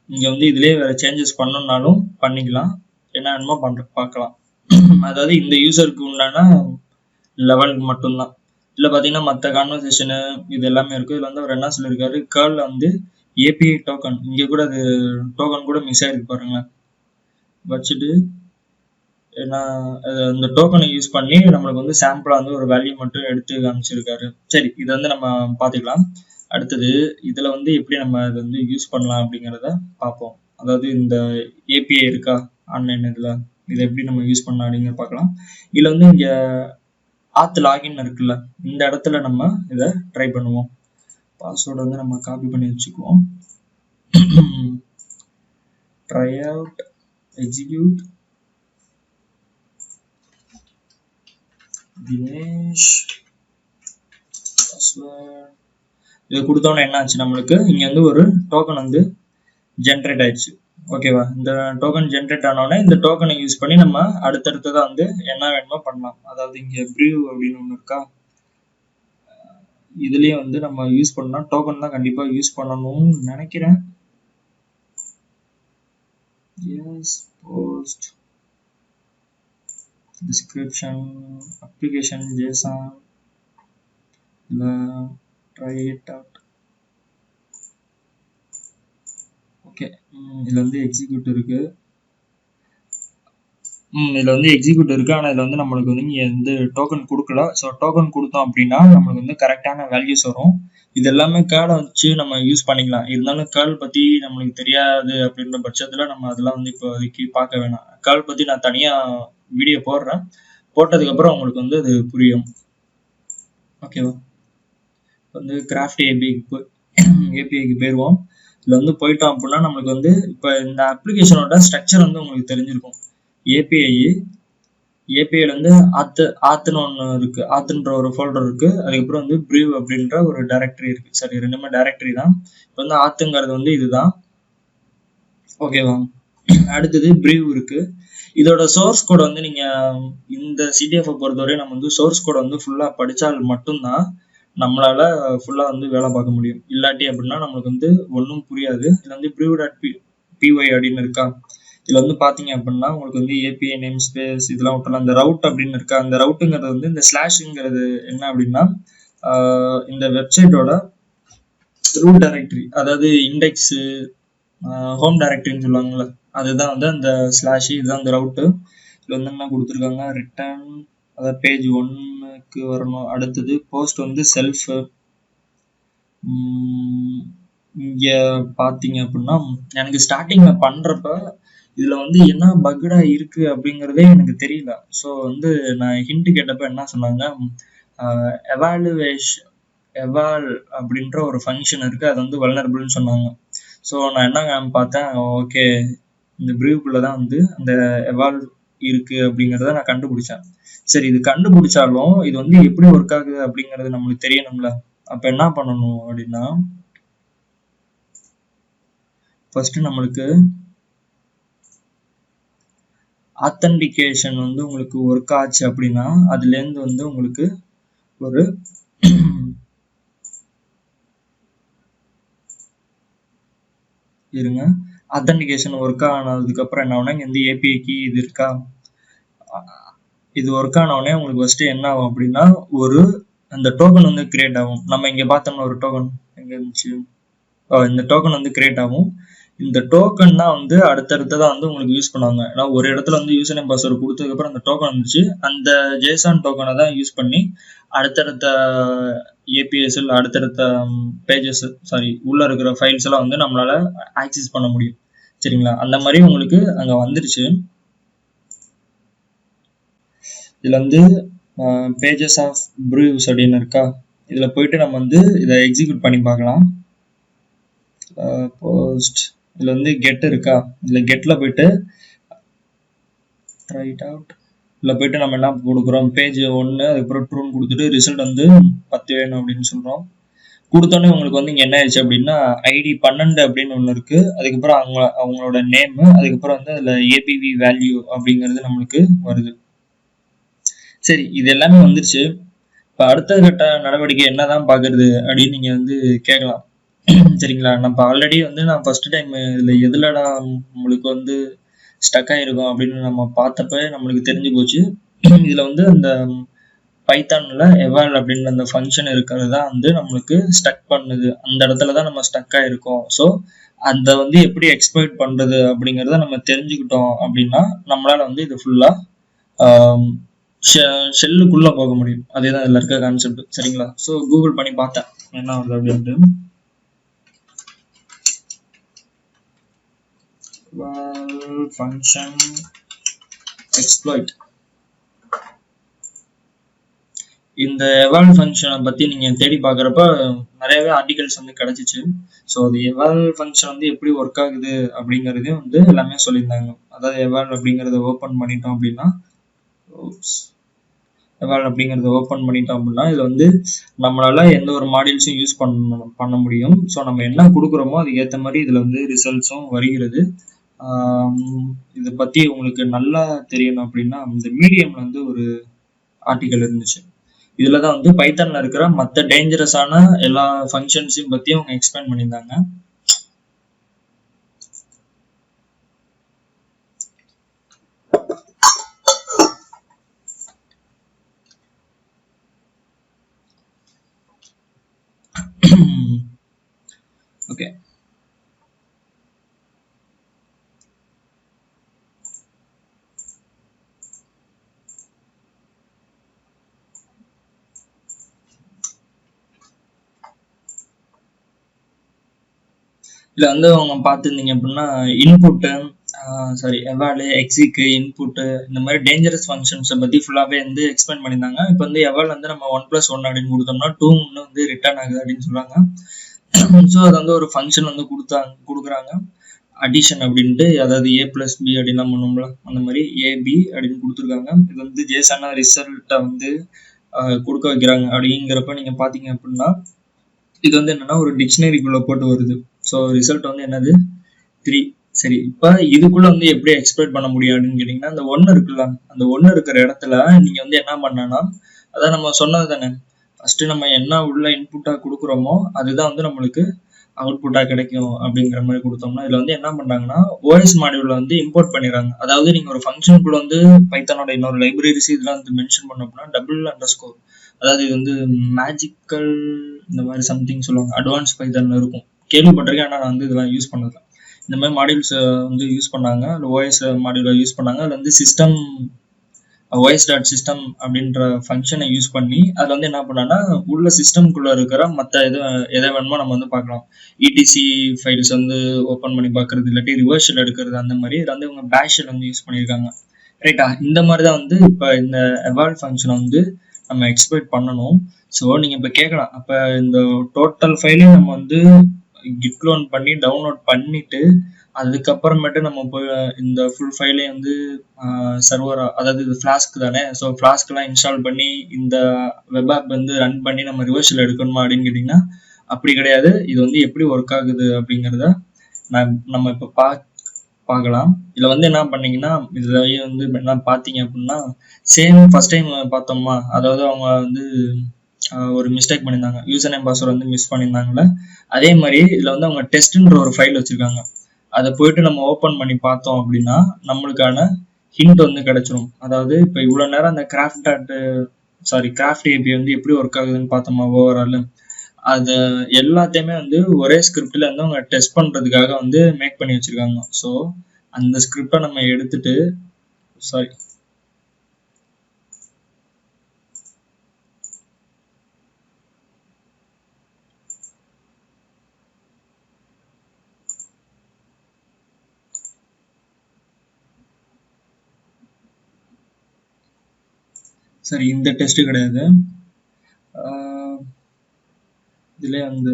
இங்கே வந்து இதுலேயே வேறு சேஞ்சஸ் பண்ணணுன்னாலும் பண்ணிக்கலாம், என்ன வேணுமோ பார்க்கலாம். அதாவது இந்த யூசருக்கு உண்டான லெவலுக்கு மட்டும்தான். இதில் பார்த்தீங்கன்னா மற்ற கான்வர்சேஷனு இது எல்லாமே இருக்குது. இதில் வந்து அவர் என்ன சொல்லியிருக்காரு, கேர்ளில் வந்து ஏபிஐ டோக்கன், இங்கே கூட அது டோக்கன் கூட மிஸ் ஆகிருக்கு பாருங்களேன், வச்சுட்டு ஏன்னா இந்த டோக்கனை யூஸ் பண்ணி நம்மளுக்கு வந்து சாம்பிளாக வந்து ஒரு வேல்யூ மட்டும் எடுத்து காமிச்சிருக்காரு. சரி, இதை வந்து நம்ம பார்த்துக்கலாம். அடுத்தது இதில் வந்து எப்படி நம்ம இதை வந்து யூஸ் பண்ணலாம் அப்படிங்கிறத பார்ப்போம். அதாவது இந்த ஏபிஐ இருக்கா ஆன்லைன் இதை எப்படி நம்ம யூஸ் பண்ணலாம் அப்படிங்கிற பார்க்கலாம். இதில் வந்து இங்கே ஆத் லாகின் இருக்குல்ல, இந்த இடத்துல நம்ம இதை ட்ரை பண்ணுவோம். பாஸ்வேர்டு வந்து நம்ம காப்பி பண்ணி வச்சுக்குவோம். Try out, execute, Dinesh password. இதை கொடுத்தோன்னே என்ன ஆச்சு, நம்மளுக்கு இங்கே வந்து ஒரு டோக்கன் வந்து ஜென்ரேட் ஆயிடுச்சு. ஓகேவா, இந்த டோக்கன் ஜென்ரேட் ஆனோடனே இந்த டோக்கனை யூஸ் பண்ணி நம்ம அடுத்தடுத்ததான் வந்து என்ன வேணுமோ பண்ணலாம். அதாவது இங்கே ப்ரீவ் அப்படின்னு ஒன்று இருக்கா, இதுலேயே வந்து நம்ம யூஸ் பண்ணால் டோக்கன் தான் கண்டிப்பாக யூஸ் பண்ணணும்னு நினைக்கிறேன். Yes, post description, application JSON, try it out. Okay, இதில் வந்து எக்ஸிக்யூட் இருக்கு. இதில் வந்து எக்ஸிக்யூட் இருக்கு, ஆனால் இதில் வந்து நம்மளுக்கு வந்து இங்கே வந்து டோக்கன் கொடுக்கல. ஸோ டோக்கன் கொடுத்தோம் அப்படின்னா நம்மளுக்கு வந்து கரெக்டான வேல்யூஸ் வரும். இது எல்லாமே கேர்ளை வச்சு நம்ம யூஸ் பண்ணிக்கலாம். இருந்தாலும் கேர்ள் பற்றி நம்மளுக்கு தெரியாது அப்படின்ற பட்சத்தில் நம்ம அதெல்லாம் வந்து இப்போதைக்கு பார்க்க வேணாம். கேர்ள் பற்றி நான் தனியாக வீடியோ போடுறேன், போட்டதுக்கப்புறம் உங்களுக்கு வந்து அது புரியும். ஓகேவா, வந்து கிராஃப்ட் ஏபிஐக்கு போயிடுவோம். இதில் வந்து போயிட்டோம் அப்படின்னா நம்மளுக்கு வந்து இப்போ இந்த அப்ளிகேஷனோட ஸ்ட்ரக்சர் வந்து உங்களுக்கு தெரிஞ்சிருக்கும். ஏபிஐல வந்து ஆத்துன்னு ஒன்று இருக்கு, ஆத்துன்ற ஒரு ஃபோல்டர் இருக்கு. அதுக்கப்புறம் வந்து ப்ரீவ் அப்படின்ற ஒரு டைரக்டரி இருக்கு. சரி, ரெண்டுமே டைரக்டரி தான். இப்போ வந்து ஆத்துங்கிறது வந்து இதுதான். ஓகேவா, அடுத்தது ப்ரீவ் இருக்கு. இதோட சோர்ஸ் கோட் வந்து நீங்க இந்த சிடிஎஃப் பொறுத்தவரை நம்ம வந்து சோர்ஸ் கோட் வந்து ஃபுல்லா படிச்சால் மட்டும்தான் நம்மளால ஃபுல்லா வந்து வேலை பார்க்க முடியும். இல்லாட்டி அப்படின்னா நம்மளுக்கு வந்து ஒன்றும் புரியாது. இதுல வந்து ப்ரீவ்.py அப்படின்னு இருக்கா, இதுல வந்து பாத்தீங்க அப்படின்னா உங்களுக்கு வந்து ஏபிஐ நேம் ஸ்பேஸ் இதெல்லாம் விட்டலாம். இந்த ரவுட் அப்படின்னு இருக்கா, அந்த ரவுட்டுங்கிறது வந்து இந்த ஸ்லாஷுங்கிறது என்ன அப்படின்னா இந்த வெப்சைட்டோட ரூட் டைரக்டரி, அதாவது இண்டெக்ஸு ஹோம் டைரக்டரின்னு சொல்லுவாங்கல்ல, அதுதான் வந்து அந்த ஸ்லாஷ். இதுதான் அந்த ரவுட்டு. இதில் வந்து என்ன கொடுத்துருக்காங்க, ரிட்டர்ன், அதாவது பேஜ் 1க்கு வரணும். அடுத்தது போஸ்ட் வந்து செல்ஃபு. இங்கே பார்த்தீங்க அப்படின்னா எனக்கு ஸ்டார்டிங்கில் பண்ணுறப்ப இதில் வந்து என்ன பக்கடா இருக்குது அப்படிங்கிறதே எனக்கு தெரியல. ஸோ வந்து நான் ஹிண்ட் கேட்டப்போ என்ன சொன்னாங்க, எவால் அப்படின்ற ஒரு ஃபங்க்ஷன் இருக்குது, அது வந்து வல்னரபிள்னு சொன்னாங்க. ஸோ நான் என்ன பார்த்தேன், ஓகே இந்த ப்ரீவ்குள்ளே தான் வந்து அந்த எவால் இருக்குது அப்படிங்கிறத நான் கண்டுபிடிச்சேன். சரி, இது கண்டுபிடிச்சாலும் இது வந்து எப்படி ஒர்க் ஆகுது அப்படிங்கிறது நம்மளுக்கு தெரியணும்ல. அப்போ என்ன பண்ணணும் அப்படின்னா, ஃபர்ஸ்ட் நம்மளுக்கு ஆத்தன்டிகேஷன் வந்து உங்களுக்கு ஒர்க் ஆச்சு அப்படின்னா அதுலேருந்து வந்து உங்களுக்கு ஒரு இருங்க, ஆத்தன்டிகேஷன் ஒர்க் ஆனதுக்கு அப்புறம் என்ன ஆகும்னா, இங்க வந்து ஏபிஐ கீ இது இருக்கா, இது ஒர்க் ஆன உடனே உங்களுக்கு ஃபர்ஸ்ட் என்ன ஆகும் அப்படின்னா ஒரு அந்த டோக்கன் வந்து கிரியேட் ஆகும். நம்ம இங்க பார்த்தோம்னா ஒரு டோக்கன் எங்க இருந்துச்சு, இந்த டோக்கன் வந்து கிரியேட் ஆகும். இந்த டோக்கன் தான் வந்து அடுத்தடுத்ததான் வந்து உங்களுக்கு யூஸ் பண்ணுவாங்க. ஏன்னா ஒரு இடத்துல வந்து யூசர் நேம் பாஸ்வேர்டு கொடுத்ததுக்கு அப்புறம் அந்த டோக்கன் வந்துச்சு, அந்த ஜேசான் டோக்கனை தான் யூஸ் பண்ணி அடுத்தடுத்த ஏபிஎஸ் அடுத்தடுத்த பேஜஸ் உள்ள இருக்கிற ஃபைல்ஸ் எல்லாம் வந்து நம்மளால ஆக்சஸ் பண்ண முடியும். சரிங்களா, அந்த மாதிரி உங்களுக்கு அங்க வந்துருச்சு. இதுல வந்து பேஜஸ் ஆஃப் ப்ரூவ்ஸ் அப்படின்னு இருக்கா, இதுல போயிட்டு நம்ம வந்து இதை எக்ஸிக்யூட் பண்ணி பார்க்கலாம். போஸ்ட் இதுல வந்து கெட் இருக்கா, இதுல கெட்ல போயிட்டு ரைட் அவுட் இதுல போயிட்டு நம்ம என்ன கொடுக்குறோம், பேஜ் 1 அதுக்கப்புறம் ட்ரூன்னு கொடுத்துட்டு ரிசல்ட் வந்து 10 வேணும் அப்படின்னு சொல்றோம். கொடுத்தோன்னே உங்களுக்கு வந்து இங்க என்ன ஆயிடுச்சு அப்படின்னா ஐடி 12 அப்படின்னு ஒண்ணு இருக்கு, அதுக்கப்புறம் அவங்களோட நேம், அதுக்கப்புறம் வந்து அதுல ஏபிவி வேல்யூ அப்படிங்கிறது நம்மளுக்கு வருது. சரி, இது எல்லாமே வந்துருச்சு. இப்ப அடுத்த கட்ட நடவடிக்கை என்னதான் பாக்குறது அப்படின்னு நீங்க வந்து கேட்கலாம். சரிங்களா, நம்ம ஆல்ரெடி வந்து நான் ஃபர்ஸ்ட் டைம் இதுல எதுலடா நம்மளுக்கு வந்து ஸ்டக் ஆயிருக்கும் அப்படின்னு நம்ம பார்த்தப்ப நம்மளுக்கு தெரிஞ்சு போச்சு. இதுல வந்து அந்த பைத்தான்ல எவால் அப்படின்ற அந்த ஃபங்க்ஷன் இருக்கிறது தான் வந்து நம்மளுக்கு ஸ்டக் பண்ணுது, அந்த இடத்துல தான் நம்ம ஸ்டக் ஆயிருக்கோம். ஸோ அந்த வந்து எப்படி எக்ஸ்பிளைட் பண்றது அப்படிங்கிறத நம்ம தெரிஞ்சுக்கிட்டோம் அப்படின்னா நம்மளால வந்து இது ஃபுல்லா ஷெல்லுக்குள்ள போக முடியும். அதேதான் இதுல இருக்க கான்செப்ட். சரிங்களா, ஸோ கூகுள் பண்ணி பார்த்தேன் என்ன வருது அப்படின்ட்டு. ஃபங்க்ஷன் எக்ஸ்ப்ளாய்ட், இந்த எவால் ஃபங்க்ஷனை பத்தி நீங்க தேடி பார்க்குறப்ப நிறையவே ஆர்டிகல்ஸ் வந்து கிடைச்சிச்சு. ஸோ அது எவால் ஃபங்க்ஷன் வந்து எப்படி ஒர்க் ஆகுது அப்படிங்கிறதையும் வந்து எல்லாமே சொல்லியிருந்தாங்க. அதாவது எவால் அப்படிங்கிறத ஓப்பன் பண்ணிட்டோம் அப்படின்னா இதுல வந்து நம்மளால எந்த ஒரு மாடியூல்ஸும் யூஸ் பண்ண முடியும். ஸோ நம்ம என்ன கொடுக்குறோமோ அதுக்கு ஏற்ற மாதிரி இதுல வந்து ரிசல்ட்ஸும் வருகிறது. இதை பத்தி உங்களுக்கு நல்லா தெரியணும் அப்படின்னா இந்த மீடியம்ல வந்து ஒரு ஆர்டிகல் இருந்துச்சு. இதுலதான் வந்து பைத்தான்ல இருக்கிற மற்ற டேஞ்சரஸான எல்லா ஃபங்க்ஷன்ஸையும் பத்தி அவங்க எக்ஸ்பிளைன் பண்ணியிருந்தாங்க. ஓகே, இதுல வந்து அவங்க பார்த்துருந்தீங்க அப்படின்னா இன்புட்டு எவாலு எக்ஸிக்கு இன்புட்டு இந்த மாதிரி டேஞ்சரஸ் ஃபங்க்ஷன்ஸை பத்தி ஃபுல்லாவே வந்து எக்ஸ்பிளைன் பண்ணியிருந்தாங்க. இப்போ வந்து எவால் வந்து நம்ம 1+1 அப்படின்னு கொடுத்தோம்னா 2 வந்து ரிட்டர்ன் ஆகுது அப்படின்னு சொல்றாங்க. ஸோ அது வந்து ஒரு ஃபங்க்ஷன் வந்து கொடுக்குறாங்க அடிஷன் அப்படின்ட்டு, அதாவது A+B அப்படின்னா பண்ணுவோம்ல அந்த மாதிரி ஏபி அப்படின்னு கொடுத்துருக்காங்க. இது வந்து ஜேசானா ரிசல்ட்டை வந்து கொடுக்க வைக்கிறாங்க. அப்படிங்கிறப்ப நீங்க பாத்தீங்க அப்படின்னா இது வந்து என்னன்னா ஒரு டிக்ஷனரிக்குள்ள போட்டு வருது. ஸோ ரிசல்ட் வந்து என்னது 3. சரி, இப்ப இதுக்குள்ள வந்து எப்படி எக்ஸ்பிளைட் பண்ண முடியும் அப்படின்னு கேட்டீங்கன்னா அந்த 1 இருக்குல்ல, அந்த 1 இருக்கிற இடத்துல நீங்க வந்து என்ன பண்ணனா, அதான் நம்ம சொன்னது தானே, ஃபர்ஸ்ட் நம்ம என்ன உள்ள இன்புட்டா கொடுக்குறோமோ அதுதான் வந்து நம்மளுக்கு அவுட்புட்டா கிடைக்கும் அப்படிங்கிற மாதிரி கொடுத்தோம்னா இதுல வந்து என்ன பண்றாங்கன்னா ஓஎஸ் மாடியூல்ல வந்து இம்போர்ட் பண்ணிடுறாங்க. அதாவது நீங்க ஒரு ஃபங்க்ஷனுக்குள்ள வந்து பைத்தானோட இன்னொரு லைப்ரரிஸ் இதெல்லாம் வந்து மென்ஷன் பண்ணோம்னா $_, அதாவது இது வந்து மேஜிக்கல் இந்த மாதிரி சம்திங் சொல்லுவாங்க, அட்வான்ஸ் பைத்தான்ல இருக்கும், கேள்விப்பட்டிருக்கேன். ஆனா நான் வந்து இதெல்லாம் யூஸ் பண்ணல. இந்த மாதிரி மாடியூல்ஸ் வந்து யூஸ் பண்ணாங்க, ஓஎஸ் மாடியூலை யூஸ் பண்ணாங்க. அதுல வந்து சிஸ்டம் OS.system அப்படின்ற ஃபங்க்ஷனை யூஸ் பண்ணி அதுல வந்து என்ன பண்ணான்னா உள்ள சிஸ்டம்குள்ள இருக்கிற மற்ற எதை வேணுமோ நம்ம வந்து பார்க்கலாம். இடிசி ஃபைல்ஸ் வந்து ஓப்பன் பண்ணி பார்க்கறது, இல்லாட்டி ரிவர்ஷல் எடுக்கிறது, அந்த மாதிரி இதில் வந்து இவங்க பேஷில் வந்து யூஸ் பண்ணியிருக்காங்க. ரைட்டா, இந்த மாதிரி தான் வந்து இப்போ இந்த எவால் ஃபங்க்ஷனை வந்து நம்ம எக்ஸ்பிளைட் பண்ணணும். ஸோ நீங்கள் இப்போ கேட்கலாம், அப்போ இந்த டோட்டல் ஃபைலையும் நம்ம வந்து கிட் க்ளோன் பண்ணி டவுன்லோட் பண்ணிட்டு அதுக்கப்புறமேட்டு நம்ம போய் இந்த ஃபுல் ஃபைலையும் வந்து சர்வரா, அதாவது இது ஃப்ளாஸ்க் தானே, ஸோ ஃப்ளாஸ்க்லாம் இன்ஸ்டால் பண்ணி இந்த வெப் ஆப் வந்து ரன் பண்ணி நம்ம ரிவர்ஷல் எடுக்கணுமா அப்படின்னு கேட்டிங்கன்னா அப்படி கிடையாது. இது வந்து எப்படி ஒர்க் ஆகுது அப்படிங்கிறத நம்ம இப்போ பார்க்கலாம். இதுல வந்து என்ன பண்ணீங்கன்னா, இதுலயே வந்து என்ன பார்த்தீங்க அப்படின்னா, சேம் ஃபர்ஸ்ட் டைம் பார்த்தோமா, அதாவது அவங்க வந்து ஒரு மிஸ்டேக் பண்ணியிருந்தாங்க. யூசர் நேம் பாஸ்வேர்டு வந்து மிஸ் பண்ணியிருந்தாங்கல்ல, அதே மாதிரி இதுல வந்து அவங்க டெஸ்ட்ன்ற ஒரு ஃபைல் வச்சிருக்காங்க. அதை போயிட்டு நம்ம ஓப்பன் பண்ணி பார்த்தோம் அப்படின்னா நம்மளுக்கான ஹிண்ட் வந்து கிடைச்சிரும். அதாவது இப்போ இவ்வளோ நேரம் அந்த கிராஃப்ட் ஏபி வந்து எப்படி ஒர்க் ஆகுதுன்னு பார்த்தோமா ஓவரால், அது எல்லாத்தையுமே வந்து ஒரே ஸ்கிரிப்ட்ல இருந்து அவங்க டெஸ்ட் பண்றதுக்காக வந்து மேக் பண்ணி வச்சிருக்காங்க. ஸோ அந்த ஸ்கிரிப்டை நம்ம எடுத்துட்டு சாரி சரி இந்த டெஸ்ட் கிடையாது. இதுல வந்து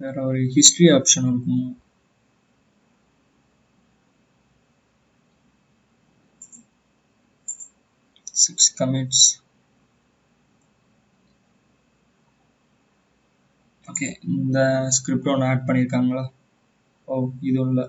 வேற ஒரு ஹிஸ்டரி ஆப்ஷன் இருக்கும். Six commits. ஓகே, இந்த ஸ்கிரிப்ட் ஒன்று ஆட் பண்ணியிருக்காங்களா? ஓ, இது இல்லை.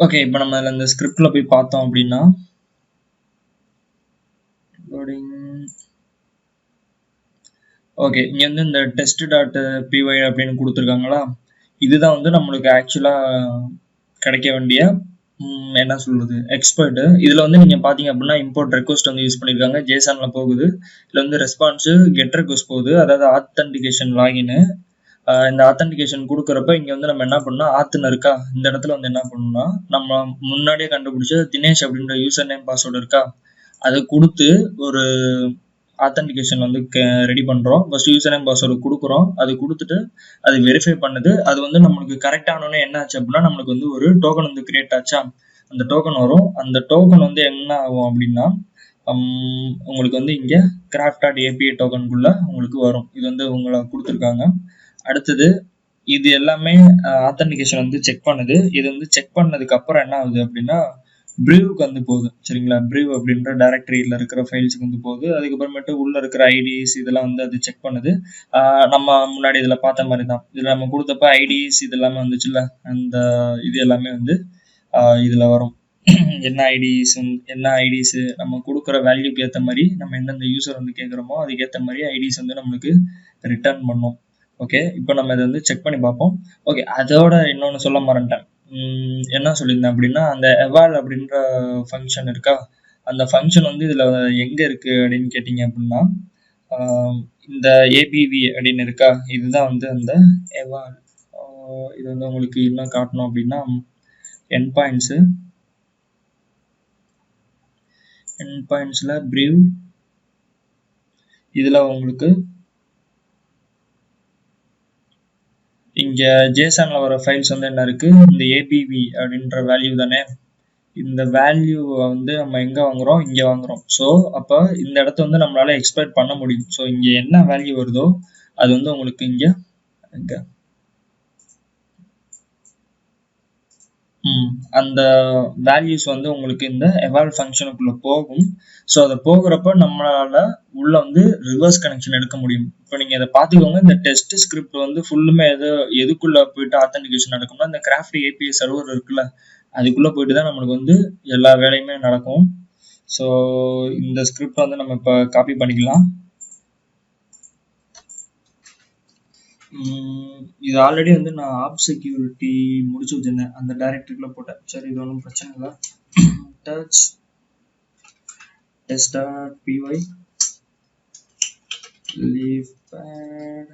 ஓகே, இப்போ நம்ம அதில் இந்த ஸ்கிரிப்டில் போய் பார்த்தோம் அப்படின்னா ஓகே, இங்கே வந்து இந்த test.py அப்படின்னு கொடுத்துருக்காங்களா, இதுதான் வந்து நம்மளுக்கு ஆக்சுவலாக கிடைக்க வேண்டிய என்ன சொல்றது எக்ஸ்பர்ட். இதில் வந்து நீங்கள் பார்த்தீங்க அப்படின்னா இம்போர்ட் ரெக்வஸ்ட் வந்து யூஸ் பண்ணியிருக்காங்க, ஜேசனில் போகுது. இதில் வந்து ரெஸ்பான்ஸு கெட் ரெக்வஸ்ட் போகுது, அதாவது ஆத்தன்டிகேஷன் லாகின்னு. இந்த ஆத்தன்டிகேஷன் கொடுக்குறப்ப இங்கே வந்து நம்ம என்ன பண்ணோம், ஆத்துன்னு இருக்கா, இந்த இடத்துல வந்து என்ன பண்ணணும்னா நம்ம முன்னாடியே கண்டுபிடிச்ச தினேஷ் அப்படின்ற யூசர் நேம் பாஸ்வேர்டு இருக்கா, அதை கொடுத்து ஒரு ஆத்தன்டிகேஷன் வந்து ரெடி பண்ணுறோம். ஃபர்ஸ்ட் யூசர் நேம் பாஸ்வேர்டு கொடுக்குறோம், அது கொடுத்துட்டு அது வெரிஃபை பண்ணுது. அது வந்து நம்மளுக்கு கரெக்டானோன்னு என்ன ஆச்சு அப்படின்னா நம்மளுக்கு வந்து ஒரு டோக்கன் வந்து கிரியேட் ஆச்சா, அந்த டோக்கன் வரும். அந்த டோக்கன் வந்து என்ன ஆகும் அப்படின்னா உங்களுக்கு வந்து இங்கே கிராஃப்ட்.api டோக்கனுக்குள்ள உங்களுக்கு வரும். இது வந்து உங்களை கொடுத்துருக்காங்க. அடுத்தது இது எல்லாமே ஆத்தன்டிகேஷன் வந்து செக் பண்ணுது. இது வந்து செக் பண்ணதுக்கு அப்புறம் என்ன ஆகுது அப்படின்னா ப்ரீவுக்கு வந்து போகுது. சரிங்களா, ப்ரீவ் அப்படின்ற டைரக்டரியில் இருக்கிற ஃபைல்ஸுக்கு வந்து போகுது. அதுக்கப்புறமேட்டு உள்ள இருக்கிற ஐடிஸ் இதெல்லாம் வந்து அது செக் பண்ணுது. நம்ம முன்னாடி இதில் பார்த்த மாதிரி தான், இதில் நம்ம கொடுத்தப்ப ஐடிஸ் இது எல்லாமே வந்துச்சுல்ல, அந்த இது எல்லாமே வந்து இதில் வரும். என்ன ஐடிஸ் நம்ம கொடுக்குற வேல்யூக்கு ஏற்ற மாதிரி நம்ம எந்தெந்த யூசர் வந்து கேட்குறோமோ அதுக்கேற்ற மாதிரி ஐடிஸ் வந்து நம்மளுக்கு ரிட்டர்ன் பண்ணும். ஓகே, இப்போ நம்ம இதை வந்து செக் பண்ணி பார்ப்போம். ஓகே, அதோட இன்னொன்று சொல்ல மறந்துட்டேன். என்ன சொல்லியிருந்தேன் அப்படின்னா அந்த எவால் அப்படின்ற ஃபங்க்ஷன் இருக்கா, அந்த ஃபங்க்ஷன் வந்து இதில் எங்கே இருக்குது அப்படின்னு கேட்டிங்க அப்படின்னா இந்த ஏபிவி அப்படின்னு இருக்கா, இதுதான் வந்து அந்த எவால். இது வந்து உங்களுக்கு இன்னும் காட்டணும் அப்படின்னா என் பாயிண்ட்ஸில் ப்ரீவ், இதில் உங்களுக்கு இங்கே ஜேசனில் வர ஃபைல்ஸ் வந்து என்ன இருக்குது, இந்த ஏபிவி அப்படின்ற வேல்யூ தானே, இந்த வேல்யூவை வந்து நம்ம எங்கே வாங்குகிறோம், இங்கே வாங்குகிறோம். ஸோ அப்போ இந்த இடத்த வந்து நம்மளால் எக்ஸ்பெக்ட் பண்ண முடியும். ஸோ இங்கே என்ன வேல்யூ வருதோ அது வந்து உங்களுக்கு இங்கே அந்த வேல்யூஸ் வந்து உங்களுக்கு இந்த எவால் ஃபங்க்ஷனுக்குள்ள போகும். ஸோ அதை போகிறப்ப நம்மளால உள்ள வந்து ரிவர்ஸ் கனெக்ஷன் எடுக்க முடியும். இப்போ நீங்கள் இதை பார்த்துக்கோங்க, இந்த டெஸ்ட் ஸ்கிரிப்ட் வந்து ஃபுல்லுமே எதுக்குள்ள போயிட்டு ஆத்தன்டிகேஷன் நடக்கும்னா இந்த கிராஃப்ட் ஏபிஐ சர்வர் இருக்குல்ல, அதுக்குள்ள போயிட்டு தான் நம்மளுக்கு வந்து எல்லா வேலையுமே நடக்கும். ஸோ இந்த ஸ்கிரிப்ட் வந்து நம்ம இப்போ காப்பி பண்ணிக்கலாம். இது ஆல்ரெடி வந்து நான் ஆப் செக்யூரிட்டி முடிச்சு வச்சிருந்தேன், அந்த டைரக்டரிக்குள்ள போட்டேன். சரி, இது ஒன்றும் பிரச்சனை இல்லை. Touch test.py leaf pad.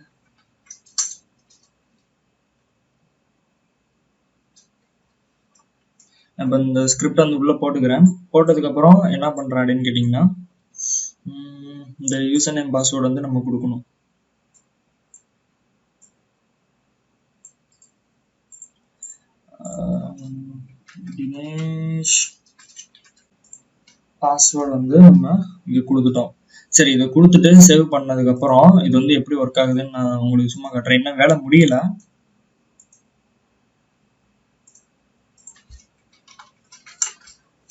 இப்போ இந்த ஸ்கிரிப்ட் வந்து உள்ள போட்டுக்கிறேன். போட்டதுக்கு அப்புறம் என்ன பண்றேன் அப்படின்னு கேட்டிங்கன்னா இந்த யூசர் நேம் பாஸ்வேர்டு வந்து நம்ம கொடுக்கணும். தினேஷ் பாஸ்வேர்டு வந்து நம்ம இங்க கொடுத்துட்டோம். சரி, இதை கொடுத்துட்டு சேவ் பண்ணதுக்கு அப்புறம் இது வந்து எப்படி ஒர்க் ஆகுதுன்னு நான் உங்களுக்கு சும்மா காட்டுறேன். என்ன வேலை முடியல,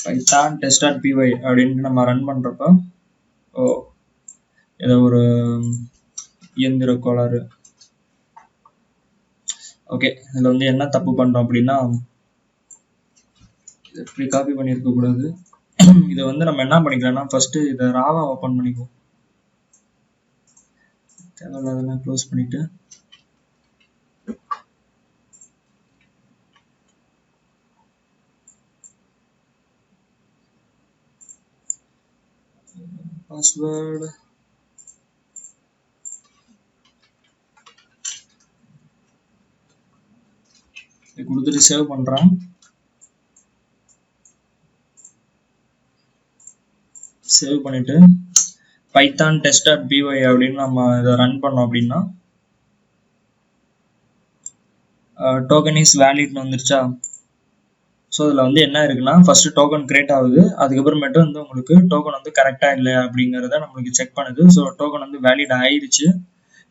பைத்தான் test.py அப்படின்னு நம்ம ரன் பண்றப்ப ஓ, ஏதோ ஒரு இயந்திர கோளாறு. ஓகே, இதுல வந்து என்ன தப்பு பண்றோம் அப்படின்னா, இப்படி காப்பி பண்ணியிருக்க கூடாது. இதை வந்து நம்ம என்ன பண்ணிக்கலாம்னா, ஃபர்ஸ்ட் இதை ராவா ஓப்பன் பண்ணிக்குவோம். தேவையில்லாதெல்லாம் க்ளோஸ் பண்ணிட்டு பாஸ்வேர்டு கொடுத்துட்டு சேவ் பண்றேன். சேவ் பண்ணிட்டு பைத்தான் test.py அப்படின்னு நம்ம இதை ரன் பண்ணோம் அப்படின்னா டோக்கன் இஸ் வேலிட்னு வந்துருச்சா. ஸோ இதில் வந்து என்ன இருக்குன்னா, ஃபர்ஸ்ட் டோக்கன் கிரியேட் ஆகுது, அதுக்கப்புறமேட்டு வந்து உங்களுக்கு டோக்கன் வந்து கரெக்டாக இல்லை அப்படிங்கிறத நம்மளுக்கு செக் பண்ணுது. ஸோ டோக்கன் வந்து வேலிட் ஆயிடுச்சு.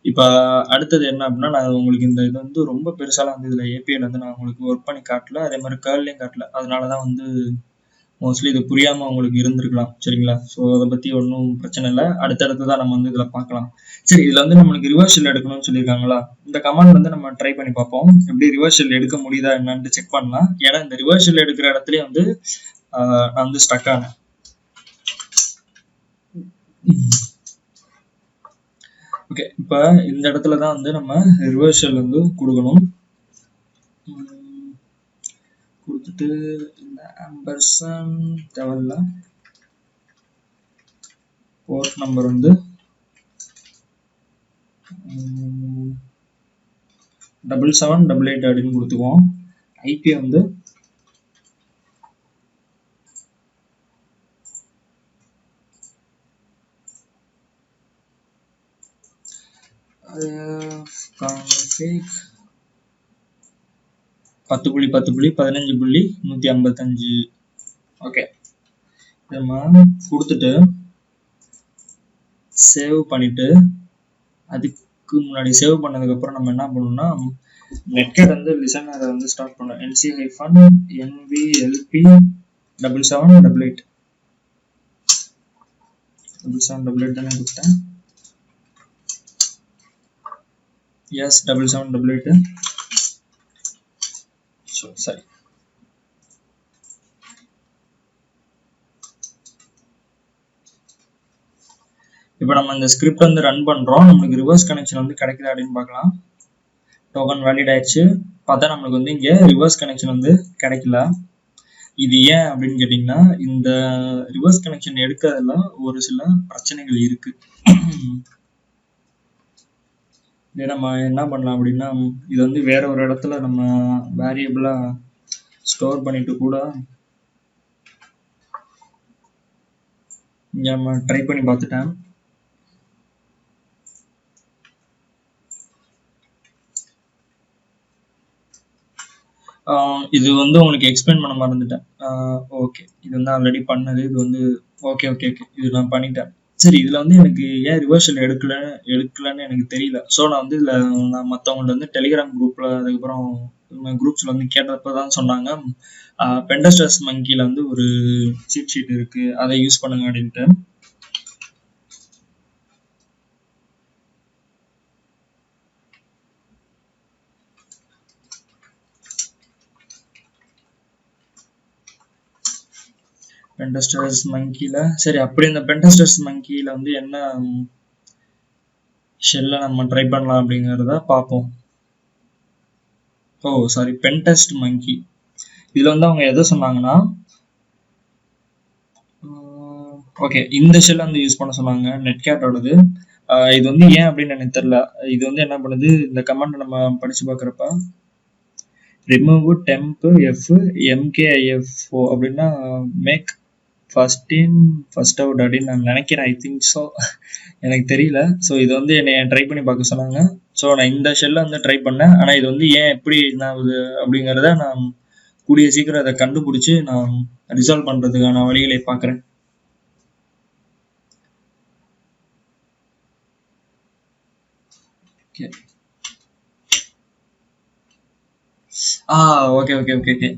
இப்போ அடுத்தது என்ன அப்படின்னா, நான் உங்களுக்கு இந்த இது வந்து ரொம்ப பெருசாலாம் வந்து இதில் ஏபிஐல வந்து நான் உங்களுக்கு ஒர்க் பண்ணி காட்டல, அதே மாதிரி கேர்லையும் காட்டல. அதனால தான் வந்து மோஸ்ட்லி இது புரியாமல் உங்களுக்கு இருந்திருக்கலாம். சரிங்களா? ஸோ அதை பற்றி ஒன்றும் பிரச்சனை இல்லை, அடுத்தடுத்து தான் நம்ம வந்து இதில் பார்க்கலாம். சரி, இதில் வந்து நம்மளுக்கு ரிவர்ஷல் எடுக்கணும்னு சொல்லியிருக்காங்களா, இந்த கமாண்ட் வந்து நம்ம ட்ரை பண்ணி பார்ப்போம். எப்படி ரிவர்ஷல் எடுக்க முடியுதா என்னன்னு செக் பண்ணலாம். ஏன்னா இந்த ரிவர்ஷல் எடுக்கிற இடத்துலயே வந்து நான் வந்து ஸ்டக் ஆனேன். ஓகே, இப்போ இந்த இடத்துல தான் வந்து நம்ம ரிவர்ஷல் வந்து கொடுக்கணும். கொடுத்துட்டு இந்த ஆம்பர்சன் தேவையில்ல, போர்ட் நம்பர் வந்து 7788 அப்படின்னு கொடுத்துக்குவோம். ஐபி வந்து config 10.10.15.155. ஓகே, நம்ம கொடுத்துட்டு சேவ் பண்ணிட்டு, அதுக்கு முன்னாடி சேவ் பண்ணதுக்கு அப்புறம் நம்ம என்ன பண்ணணும்னா, நெட்கேட் வந்து லிசனரை வந்து ஸ்டார்ட் பண்ணோம். nc-nvlp 7788 தானே கொடுத்தேன். எஸ், 7788. சரி, இப்போ நம்ம இந்த ஸ்கிரிப்ட் வந்து ரன் பண்றோம். நம்மளுக்கு ரிவர்ஸ் கனெக்ஷன் வந்து கிடைக்குதா அப்படின்னு பார்க்கலாம். டோக்கன் வேலிட் ஆயிடுச்சு. பார்த்தா நம்மளுக்கு வந்து இங்கே ரிவர்ஸ் கனெக்ஷன் வந்து கிடைக்கல. இது ஏன் அப்படின்னு கேட்டிங்கன்னா, இந்த ரிவர்ஸ் கனெக்ஷன் எடுக்கிறதுல ஒரு சில பிரச்சனைகள் இருக்கு. இதை நம்ம என்ன பண்ணலாம் அப்படின்னா, இது வந்து வேற ஒரு இடத்துல நம்ம வேரியபிளா ஸ்டோர் பண்ணிட்டு கூட இங்க நம்ம ட்ரை பண்ணி பார்த்துட்டேன். இது வந்து உங்களுக்கு எக்ஸ்பிளைன் பண்ண மறந்துட்டேன். ஓகே, இது வந்து ஆல்ரெடி பண்ணது. இது வந்து ஓகே ஓகே ஓகே இது நான் பண்ணிட்டேன். சரி, இதுல வந்து எனக்கு ஏன் ரிவர்ஷல் எடுக்கலன்னு எனக்கு தெரியல. ஸோ நான் வந்து இதுல நான் மற்றவங்கள்ட்ட வந்து டெலிகிராம் குரூப்ல, அதுக்கப்புறம் குரூப்ஸ்ல வந்து கேட்டப்பதான் சொன்னாங்க, பெண்டஸ்டர்ஸ் மங்கில வந்து ஒரு சீட் ஷீட் இருக்கு, அதை யூஸ் பண்ணுங்க அப்படின்ட்டு. பெண்டஸ்டர்ஸ் மங்கில சரி, அப்படி இந்த பெண்டஸ்டர்ஸ் மங்கில வந்து என்ன ஷெல்ல நம்ம ட்ரை பண்ணலாம் அப்படிங்கிறத பார்ப்போம். ஓ சாரி, பென்டெஸ்ட் மங்கி. இதுல வந்து அவங்க எதை சொன்னாங்கன்னா, ஓகே, இந்த ஷெல்ல வந்து யூஸ் பண்ண சொன்னாங்க, நெட்கேட்டோடது. இது வந்து ஏன் அப்படின்னு எனக்கு தெரியல. இது வந்து என்ன பண்ணுது, இந்த கமாண்ட் நம்ம படிச்சு பார்க்குறப்ப remove temp f mkifo அப்படின்னா மேக் ஃபர்ஸ்ட் அவுட் அப்படின்னு நான் நினைக்கிறேன். ஐ திங்க் ஸோ, எனக்கு தெரியல. ஸோ இது வந்து என்னை ட்ரை பண்ணி பார்க்க சொன்னாங்க. ஸோ நான் இந்த ஷெல்ல வந்து ட்ரை பண்ணேன். ஆனால் இது வந்து ஏன் எப்படி நான் இது அப்படிங்கிறத நான் கூடிய சீக்கிரம் அதை கண்டுபிடிச்சி நான் ரிசால்வ் பண்ணுறதுக்கான வழிகளை பார்க்குறேன். ஓகே ஓகே ஓகே ஓகே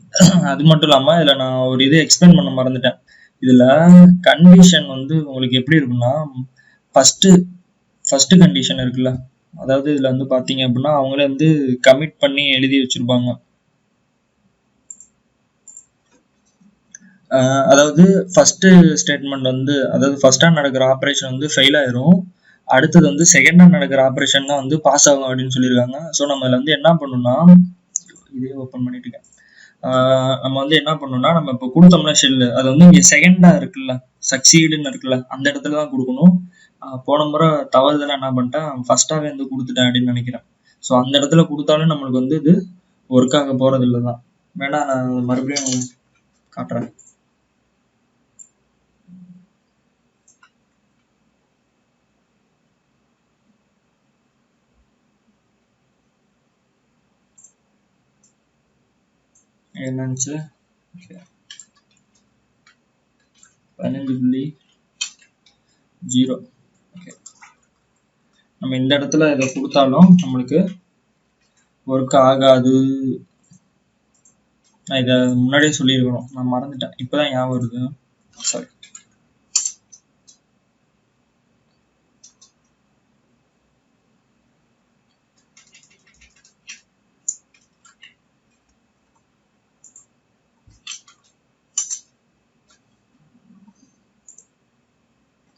அது மட்டும் இல்லாமல் இதில் நான் ஒரு இது எக்ஸ்பிளைன் பண்ண மறந்துட்டேன். இதுல கண்டிஷன் வந்து உங்களுக்கு எப்படி இருக்குன்னா, ஃபர்ஸ்ட் கண்டிஷன் இருக்குல்ல, அதாவது இதுல வந்து பாத்தீங்க அப்படின்னா அவங்களே வந்து கமிட் பண்ணி எழுதி வச்சிருப்பாங்க. அதாவது ஃபர்ஸ்ட் ஸ்டேட்மெண்ட் வந்து, அதாவது ஃபர்ஸ்டா நடக்கிற ஆப்ரேஷன் வந்து ஃபெயில் ஆயிரும். அடுத்தது வந்து செகண்டா நடக்கிற ஆப்ரேஷன் தான் வந்து பாஸ் ஆகும் அப்படின்னு சொல்லியிருக்காங்க. ஸோ நம்ம இதுல வந்து என்ன பண்ணணும்னா, இதே ஓப்பன் பண்ணிட்டு இருக்கேன். நம்ம வந்து என்ன பண்ணணும்னா, நம்ம இப்போ கொடுத்தோம்னா ஷெல்லு, அது வந்து இங்க செகண்டா இருக்குல்ல, சக்சீடுன்னு இருக்குல்ல, அந்த இடத்துல தான் கொடுக்கணும். போன முறை தவறுதலா என்ன பண்ணிட்டேன், ஃபர்ஸ்டாவே வந்து கொடுத்துட்டேன் அப்படின்னு நினைக்கிறேன். ஸோ அந்த இடத்துல கொடுத்தாலும் நம்மளுக்கு வந்து இது ஒர்க் ஆக போறது இல்லை தான். வேணா நான் மறுபடியும் காட்டுறேன். என்னச்சு 15.0. ஓகே, நம்ம இந்த இடத்துல இதை கொடுத்தாலும் நம்மளுக்கு ஒர்க் ஆகாது. நான் இதை முன்னாடியே சொல்லியிருக்கணும், நான் மறந்துட்டேன், இப்பதான் ஞாபகம் வருது. சாரி.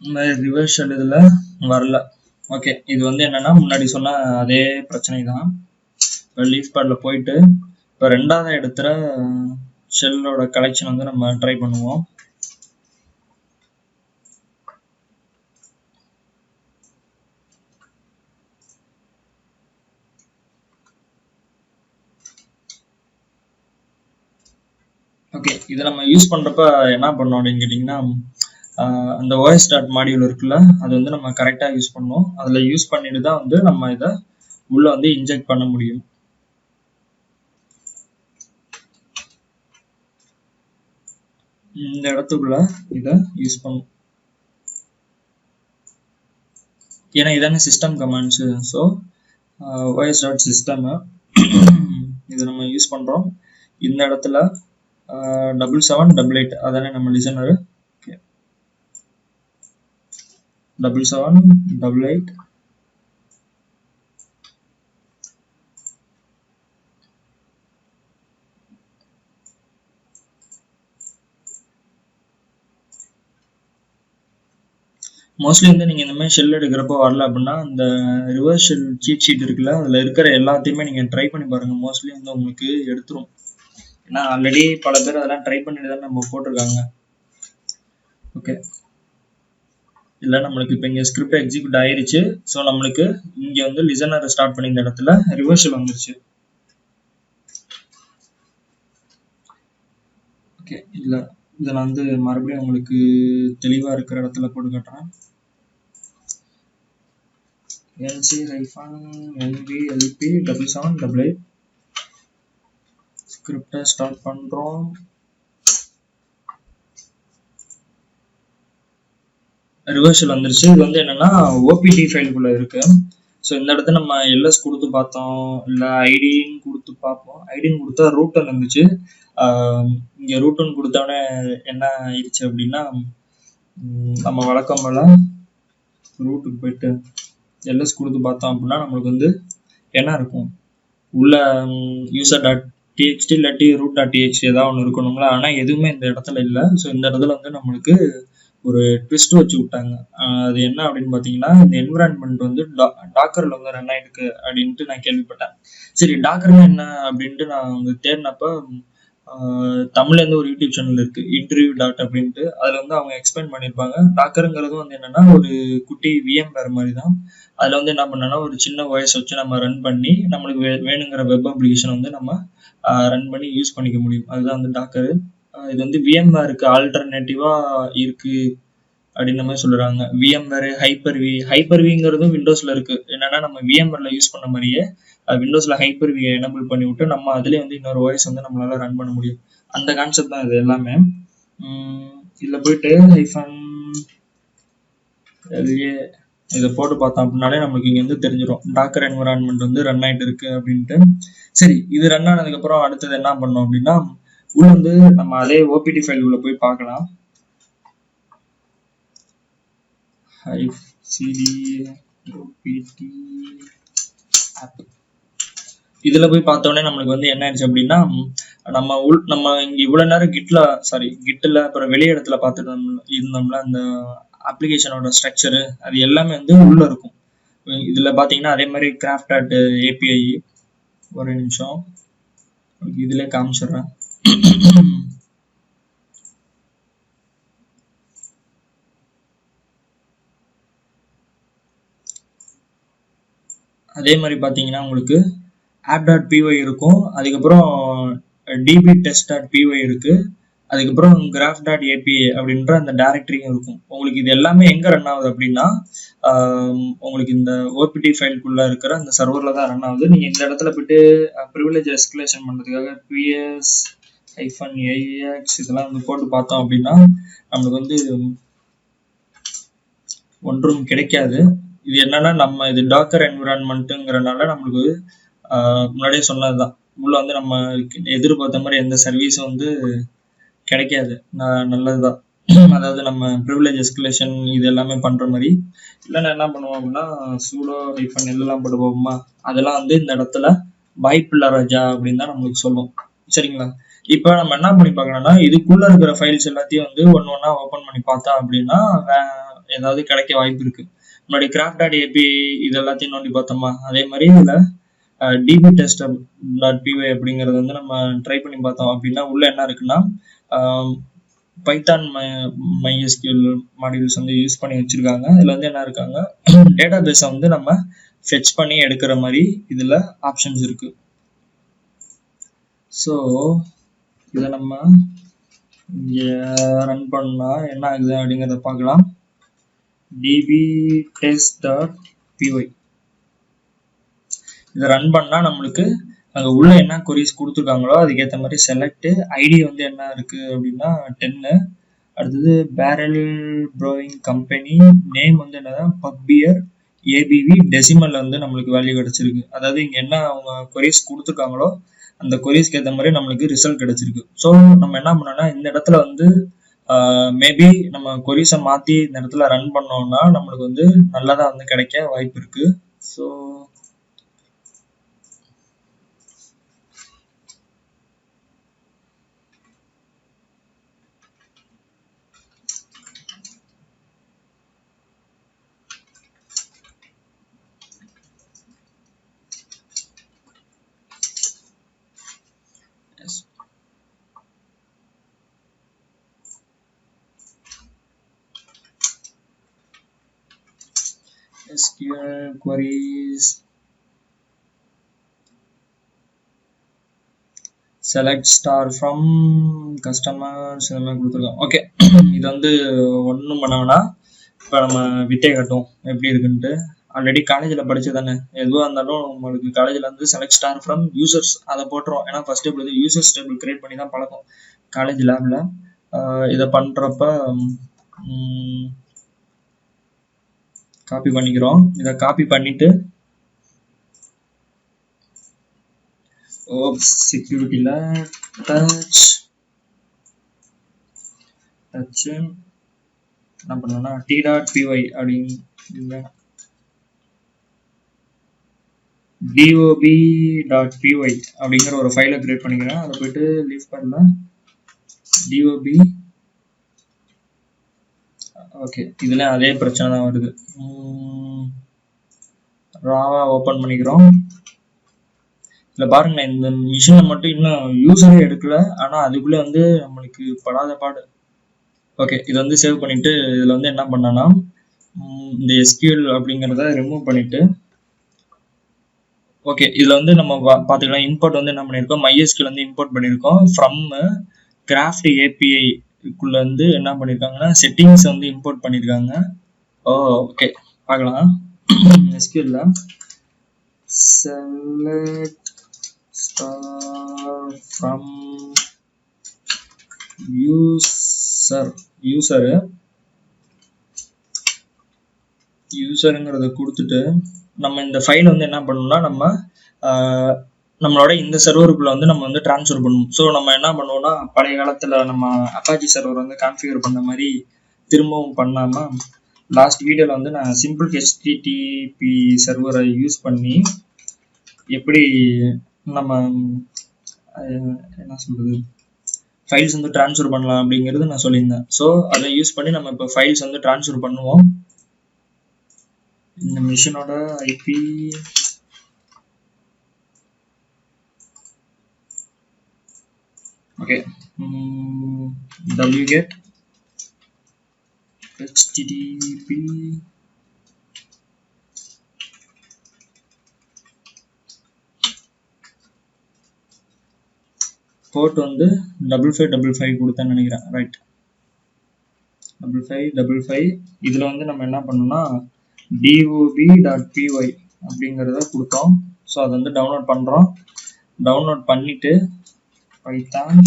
இந்த ரிவர்ஷல் இதுல வரல. ஓகே, இது வந்து என்னன்னா முன்னாடி சொன்ன அதே பிரச்சனை தான். இப்போ லீஃப் பேட்ல போயிட்டு இப்போ ரெண்டாவது இடத்துல ஷெல்லோட கலெக்ஷன் வந்து நம்ம ட்ரை பண்ணுவோம். ஓகே, இதை நம்ம யூஸ் பண்றப்ப என்ன பண்ணோம் அப்படின்னு கேட்டிங்கன்னா, அந்த OS டாட் மாடியூல் இருக்குல்ல, அது வந்து நம்ம கரெக்டா யூஸ் பண்ணோம். அதுல யூஸ் பண்ணிட்டு தான் வந்து நம்ம இதை உள்ள வந்து இன்ஜெக்ட் பண்ண முடியும். இந்த இடத்துக்குள்ள இதை யூஸ் பண்ணும், ஏன்னா இதான system commands. So OS dot system இதை நம்ம யூஸ் பண்றோம். இந்த இடத்துல 7788 அதானே நம்ம லிசனர். 7788 மோஸ்ட்லி வந்து நீங்க இந்த மாதிரி ஷெல் எடுக்கிறப்போ வரல அப்படின்னா, இந்த ரிவர்ஸ் ஷெல் சீட் ஷீட் இருக்குல்ல, அதுல இருக்கிற எல்லாத்தையுமே நீங்க ட்ரை பண்ணி பாருங்க. மோஸ்ட்லி வந்து உங்களுக்கு எடுத்துரும். ஏன்னா ஆல்ரெடி பல பேர் அதெல்லாம் ட்ரை பண்ணிட்டு தான் நம்ம போட்டிருக்காங்க. ஓகே, இல்லை நம்மளுக்கு இப்போ இங்கே ஸ்கிரிப்ட் எக்ஸிக்யூட் ஆயிருச்சு. ஸோ நம்மளுக்கு இங்கே வந்து லிசனர் ஸ்டார்ட் பண்ணி இந்த இடத்துல ரிவர்ஷல் வந்துருச்சு. ஓகே, இல்லை இதை நான் வந்து மறுபடியும் உங்களுக்கு தெளிவாக இருக்கிற இடத்துல போட்டு காட்டுறேன். NC-NVLP7788 ஸ்கிரிப்டை ஸ்டார்ட் பண்ணுறோம். ரிவர்ஷல் வந்துருச்சு. இது வந்து என்னன்னா OPT ஃபைலுக்குள்ள இருக்கு. ஸோ இந்த இடத்துல நம்ம LS கொடுத்து பார்த்தோம், இல்லை ஐடின்னு கொடுத்து பார்ப்போம். ஐடின்னு கொடுத்தா ரூட்டன் இருந்துச்சு. இங்கே ரூட்டன் கொடுத்தோடனே என்ன ஆயிடுச்சு அப்படின்னா, நம்ம வழக்கம் போல ரூட்டுக்கு போயிட்டு LS கொடுத்து பார்த்தோம் அப்படின்னா நம்மளுக்கு வந்து என்ன இருக்கும், உள்ள யூசர் டாட் டிஎக்ஸ்டி இல்லாட்டி ரூட் டாட் டிஎக்ஸ்டி ஏதாவது ஒன்று இருக்கணுங்களா. ஆனால் எதுவுமே இந்த இடத்துல இல்லை. ஸோ இந்த இடத்துல வந்து நம்மளுக்கு ஒரு ட்விஸ்ட் வச்சு விட்டாங்க. அது என்ன அப்படின்னு பார்த்தீங்கன்னா, இந்த என்விரான்மெண்ட் வந்து டாக்கர்ல வந்து ரன் ஆயிருக்கு அப்படின்ட்டு நான் கேள்விப்பட்டேன். சரி, டாக்கர்னா என்ன அப்படின்ட்டு நான் வந்து தேடினப்ப தமிழ்ல இருந்து ஒரு யூடியூப் சேனல் இருக்கு, இன்டர்வியூ டாட் அப்படின்ட்டு. அதுல வந்து அவங்க எக்ஸ்பிளைன் பண்ணியிருப்பாங்க. டாக்கருங்கிறது வந்து என்னன்னா ஒரு குட்டி VMware மாதிரி தான். அதுல வந்து என்ன பண்ணனா, ஒரு சின்ன OS வச்சு நம்ம ரன் பண்ணி நம்மளுக்கு வேணுங்கிற வெப் அப்ளிகேஷன் வந்து நம்ம ரன் பண்ணி யூஸ் பண்ணிக்க முடியும். அதுதான் வந்து டாக்கரு. இது வந்து VMwareக்கு ஆல்டர்னேட்டிவா இருக்கு அப்படின்ற மாதிரி சொல்றாங்க. VMware ஹைப்பர்விங்கிறதும் விண்டோஸ்ல இருக்கு. என்னன்னா நம்ம VMwareல யூஸ் பண்ண மாதிரியே விண்டோஸ்ல ஹைப்பர்வி எனபிள் பண்ணி விட்டு நம்ம அதுலேயே வந்து இன்னொரு OS வந்து நம்மளால ரன் பண்ண முடியும். அந்த கான்செப்ட் தான் இது எல்லாமே. இதுல போயிட்டு இதை போட்டு பார்த்தோம் அப்படின்னாலே நமக்கு இங்க வந்து தெரிஞ்சிடும் டாக்கர் என்விரான்மெண்ட் வந்து ரன் ஆயிட்டு இருக்கு அப்படின்ட்டு. சரி, இது ரன் ஆனதுக்கு அப்புறம் அடுத்தது என்ன பண்ணோம் அப்படின்னா, உள்ள வந்து நம்ம அதே OPT ஃபைல் உள்ள போய் பார்க்கலாம். cd opt app. இதுல போய் பார்த்தோன்னே நம்மளுக்கு வந்து என்ன ஆயிடுச்சு அப்படின்னா, நம்ம இங்க இவ்வளவு நேரம் கிட்ல அப்புறம் வெளிய இடத்துல பார்த்துட்டு இருந்தோம்ல, அந்த அப்ளிகேஷனோட ஸ்ட்ரக்சரு அது எல்லாமே வந்து உள்ள இருக்கும். இதுல பாத்தீங்கன்னா அதே மாதிரி கிராஃப்ட் API. ஒரு நிமிஷம் இதுல காமிச்சிடுறேன். அதே மாதிரி பாத்தீங்கன்னா உங்களுக்கு app.py இருக்கும், அதுக்கப்புறம் dbtest.py இருக்கு, அதுக்கப்புறம் graph.api அப்படின்ற அந்த டைரக்டரியும் இருக்கும். உங்களுக்கு இது எல்லாமே எங்க ரன் ஆகுது அப்படின்னா, உங்களுக்கு இந்த OPT ஃபைலுக்குள்ள இருக்கிற அந்த சர்வர்ல தான் ரன் ஆகுது. நீங்க இந்த இடத்துல போயிட்டு ப்ரிவிலேஜ் எஸ்கலேஷன் பண்றதுக்காக ps-ax இதெல்லாம் வந்து போட்டு பார்த்தோம் அப்படின்னா நம்மளுக்கு வந்து ஒன்றும் கிடைக்காது. இது என்னன்னா, நம்ம இது டாக்கர் என்விரான்மெண்ட்டுங்கிறனால நம்மளுக்கு முன்னாடியே சொன்னதுதான், உள்ள வந்து நம்ம எதிர்பார்த்த மாதிரி எந்த சர்வீஸும் வந்து கிடைக்காது. நல்லதுதான். அதாவது நம்ம ப்ரிவிலேஜ் எஸ்கலேஷன் இது எல்லாமே பண்ற மாதிரி. இல்லைன்னா என்ன பண்ணுவோம் அப்படின்னா, sudo -l எல்லாம் போட்டு போவோமா, அதெல்லாம் வந்து இந்த இடத்துல வாய்ப்பில்லை ராஜா அப்படின்னு தான் நம்மளுக்கு சொல்லும். சரிங்களா? இப்ப நம்ம என்ன பண்ணி பார்க்கணும்னா, இதுக்குள்ள இருக்கிற ஃபைல்ஸ் எல்லாத்தையும் வந்து ஒன்னா ஓபன் பண்ணி பார்த்தா அப்படின்னா ஏதாவது கிடைக்க வாய்ப்பு இருக்கு. முன்னாடி craft.api இது எல்லாத்தையும் நோண்டி பார்த்தோமா, அதே மாதிரி இதுல dbtest.py அப்படிங்கறது வந்து நம்ம ட்ரை பண்ணி பார்த்தோம் அப்படின்னா உள்ள என்ன இருக்குன்னா, பைத்தான் MySQL மாடியூல்ஸ் வந்து யூஸ் பண்ணி வச்சிருக்காங்க. இதுல வந்து என்ன இருக்காங்க, டேட்டாபேஸை வந்து நம்ம ஃபெட்ச் பண்ணி எடுக்கிற மாதிரி இதுல ஆப்ஷன்ஸ் இருக்கு. ஸோ இதை நம்ம இங்க ரன் பண்ணா என்ன ஆகுது அப்படிங்கிறத பார்க்கலாம். dbtest.py இதை ரன் பண்ணா நம்மளுக்கு அங்க உள்ள என்ன கொரிஸ் கொடுத்துருக்காங்களோ அதுக்கேற்ற மாதிரி செலக்ட் ஐடி வந்து என்ன இருக்கு அப்படின்னா 10. அடுத்தது பேரல் ப்ரோவிங் கம்பெனி நேம் வந்து என்னதான் பப்பியர் ABV டெசிமல் வந்து நம்மளுக்கு வேல்யூ கிடைச்சிருக்கு. அதாவது இங்க என்ன அவங்க கொரிஸ் கொடுத்துருக்காங்களோ அந்த கொரிஸ்க்கு ஏற்ற மாதிரி நம்மளுக்கு ரிசல்ட் கிடைச்சிருக்கு. ஸோ நம்ம என்ன பண்ணோம்னா, இந்த இடத்துல வந்து மேபி நம்ம கொரிஸை மாத்தி இந்த இடத்துல ரன் பண்ணோம்னா நம்மளுக்கு வந்து நல்லதா வந்து கிடைக்க வாய்ப்பு இருக்கு. So SQL queries select star from customers இதெல்லாம் கொடுத்துருக்கோம். ஓகே, இது வந்து ஒன்றும் பண்ண வேணாம். இப்போ நம்ம விட்டே கட்டும் எப்படி இருக்குன்ட்டு. ஆல்ரெடி காலேஜில் படிச்சு தானே, எதுவாக இருந்தாலும் உங்களுக்கு காலேஜில் வந்து செலக்ட் ஸ்டார் ஃப்ரம் யூசர்ஸ் அதை போட்டுரும். ஏன்னா ஃபர்ஸ்ட் இப்படி யூசர்ஸ் டேபிள் கிரியேட் பண்ணி தான் பழக்கம் காலேஜ் லேபில். இதை பண்ணுறப்ப காப்பி பண்ணிக்கிறோம். இதை காப்பி பண்ணிட்டு செக்யூரிட்டியில டச் என்ன பண்ணோம்னா t.py அப்படின்னு dob.py அப்படிங்கிற ஒரு ஃபைலை கிரியேட் பண்ணிக்கிறேன். அதை போயிட்டு லீவ் பண்ணல dob. ஓகே, இதுல அதே பிரச்சனை தான் வருது. ராவா ஓபன் பண்ணிக்கிறோம். இதுல பாருங்க, இந்த மிஷினை மட்டும் இன்னும் யூசரே எடுக்கல, ஆனா அதுக்குள்ள வந்து நம்மளுக்கு படாத பாடு. ஓகே, இது வந்து சேவ் பண்ணிட்டு இதுல வந்து என்ன பண்ணனா, இந்த SQL அப்படிங்கிறத ரிமூவ் பண்ணிட்டு, ஓகே இதுல வந்து நம்ம பாத்துக்கலாம். இம்போர்ட் வந்து என்ன பண்ணிருக்கோம், MySQL வந்து இம்போர்ட் பண்ணிருக்கோம். ஃப்ரம் கிராஃப்ட் API க்குள்ள வந்து என்ன பண்ணிருக்காங்கன்னா செட்டிங்ஸ் வந்து இம்போர்ட் பண்ணிருக்காங்க. ஓகே பார்க்கலாம். SQL select star from யூசருங்கிறத கொடுத்துட்டு நம்ம இந்த ஃபைல் வந்து என்ன பண்ணணும்னா, நம்மளோட இந்த சர்வருக்குள்ள வந்து நம்ம வந்து டிரான்ஸ்ஃபர் பண்ணணும். ஸோ நம்ம என்ன பண்ணுவோம்னா, பழைய காலத்துல நம்ம அப்பாச்சி சர்வர் வந்து கான்ஃபிகர் பண்ண மாதிரி திரும்பவும் பண்ணாம லாஸ்ட் வீடியோவில் வந்து நான் சிம்பிள் ஹெச்டிடிபி சர்வரை யூஸ் பண்ணி எப்படி நம்ம என்ன சொல்கிறது ஃபைல்ஸ் வந்து ட்ரான்ஸ்ஃபர் பண்ணலாம் அப்படிங்கிறது நான் சொல்லியிருந்தேன். ஸோ அதை யூஸ் பண்ணி நம்ம இப்போ ஃபைல்ஸ் வந்து ட்ரான்ஸ்ஃபர் பண்ணுவோம். இந்த மிஷினோட IP okay wget http port வந்து 5555 கொடுத்தேன்னு நினைக்கிறேன். ரைட், 5555. இதில் வந்து நம்ம என்ன பண்ணோம்னா dob.py அப்படிங்கிறத கொடுத்தோம். ஸோ அதை வந்து டவுன்லோட் பண்ணுறோம். டவுன்லோட் பண்ணிவிட்டு பைத்தான்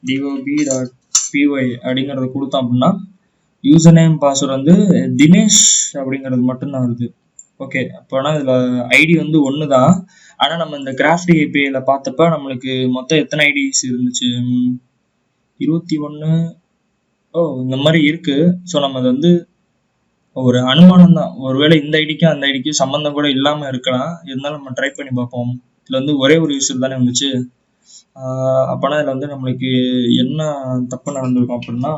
dob.py அப்படிங்கிறத கொடுத்தோம் அப்படின்னா யூசர் நேம் பாஸ்வேர்டு வந்து தினேஷ் அப்படிங்கிறது மட்டும்தான் வருது. ஓகே, அப்போனா இதில் ஐடி வந்து ஒன்று தான். ஆனால் நம்ம இந்த கிராஃப்ட் ஏபிஐல பார்த்தப்ப நம்மளுக்கு மொத்தம் எத்தனை ஐடிஸ் இருந்துச்சு? 21. இந்த மாதிரி இருக்கு. ஸோ நம்ம அது வந்து ஒரு அனுமானம் தான். ஒருவேளை இந்த ஐடிக்கும் அந்த ஐடிக்கும் சம்மந்தம் கூட இல்லாமல் இருக்கலாம். இருந்தாலும் நம்ம ட்ரை பண்ணி பார்ப்போம். இதில் வந்து ஒரே ஒரு யூசர் தானே வந்துச்சு. அப்போனா இதில் வந்து நம்மளுக்கு என்ன தப்பு நடந்திருக்கும் அப்படின்னா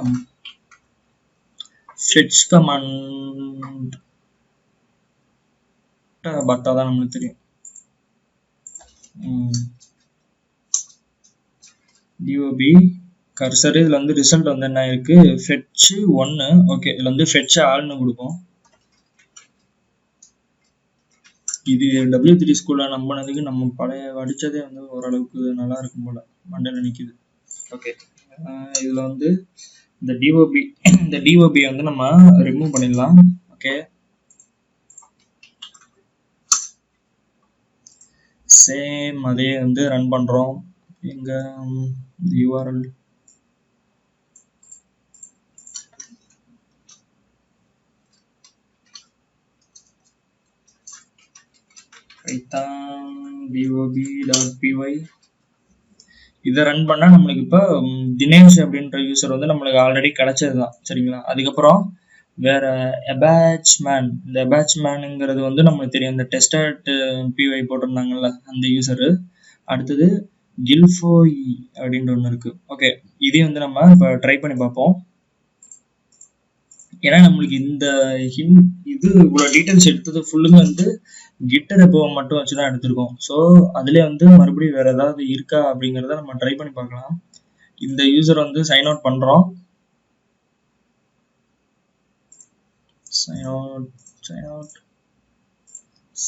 fetch command பார்த்தா தான் நம்மளுக்கு தெரியும். dob கர்சர் இதில் வந்து ரிசல்ட் வந்து என்ன இருக்கு? fetch 1. ஓகே, இதில் வந்து fetch ஆல்னு கொடுப்போம். இது W3 ஸ்கூலில் நம்பினதுக்கு நம்ம பழைய படித்ததே வந்து ஓரளவுக்கு நல்லா இருக்கும் போல மண்டையில் நிற்கிது. ஓகே, இதில் வந்து இந்த DOB வந்து நம்ம ரிமூவ் பண்ணிடலாம். ஓகே, சேம் அதே வந்து ரன் பண்ணுறோம். எங்க URL python dob.py இதை ரன் பண்ணால் நம்மளுக்கு இப்போ தினேஷ் அப்படின்ற யூசர் வந்து நம்மளுக்கு ஆல்ரெடி கிடைச்சது தான். சரிங்களா? அதுக்கப்புறம் வேற அபாச் மேன். இந்த அபாச் மேனுங்கிறது வந்து நம்மளுக்கு தெரியும். இந்த டெஸ்ட் PY போட்டிருந்தாங்கல்ல அந்த யூசரு. அடுத்தது கில்ஃபோய் அப்படின்ற ஒன்று இருக்கு. ஓகே, இதையும் வந்து நம்ம இப்போ ட்ரை பண்ணி பார்ப்போம். ஏன்னா நம்மளுக்கு இந்த இது இவ்வளோ டீட்டெயில்ஸ் எடுத்தது ஃபுல்லுமே வந்து கிட்டர் ரெப்போ மட்டும் வச்சு தான் எடுத்திருக்கோம். ஸோ அதுலேயே வந்து மறுபடியும் வேறு ஏதாவது இருக்கா அப்படிங்கிறத நம்ம ட்ரை பண்ணி பார்க்கலாம். இந்த யூசர் வந்து சைன் அவுட் பண்ணுறோம்.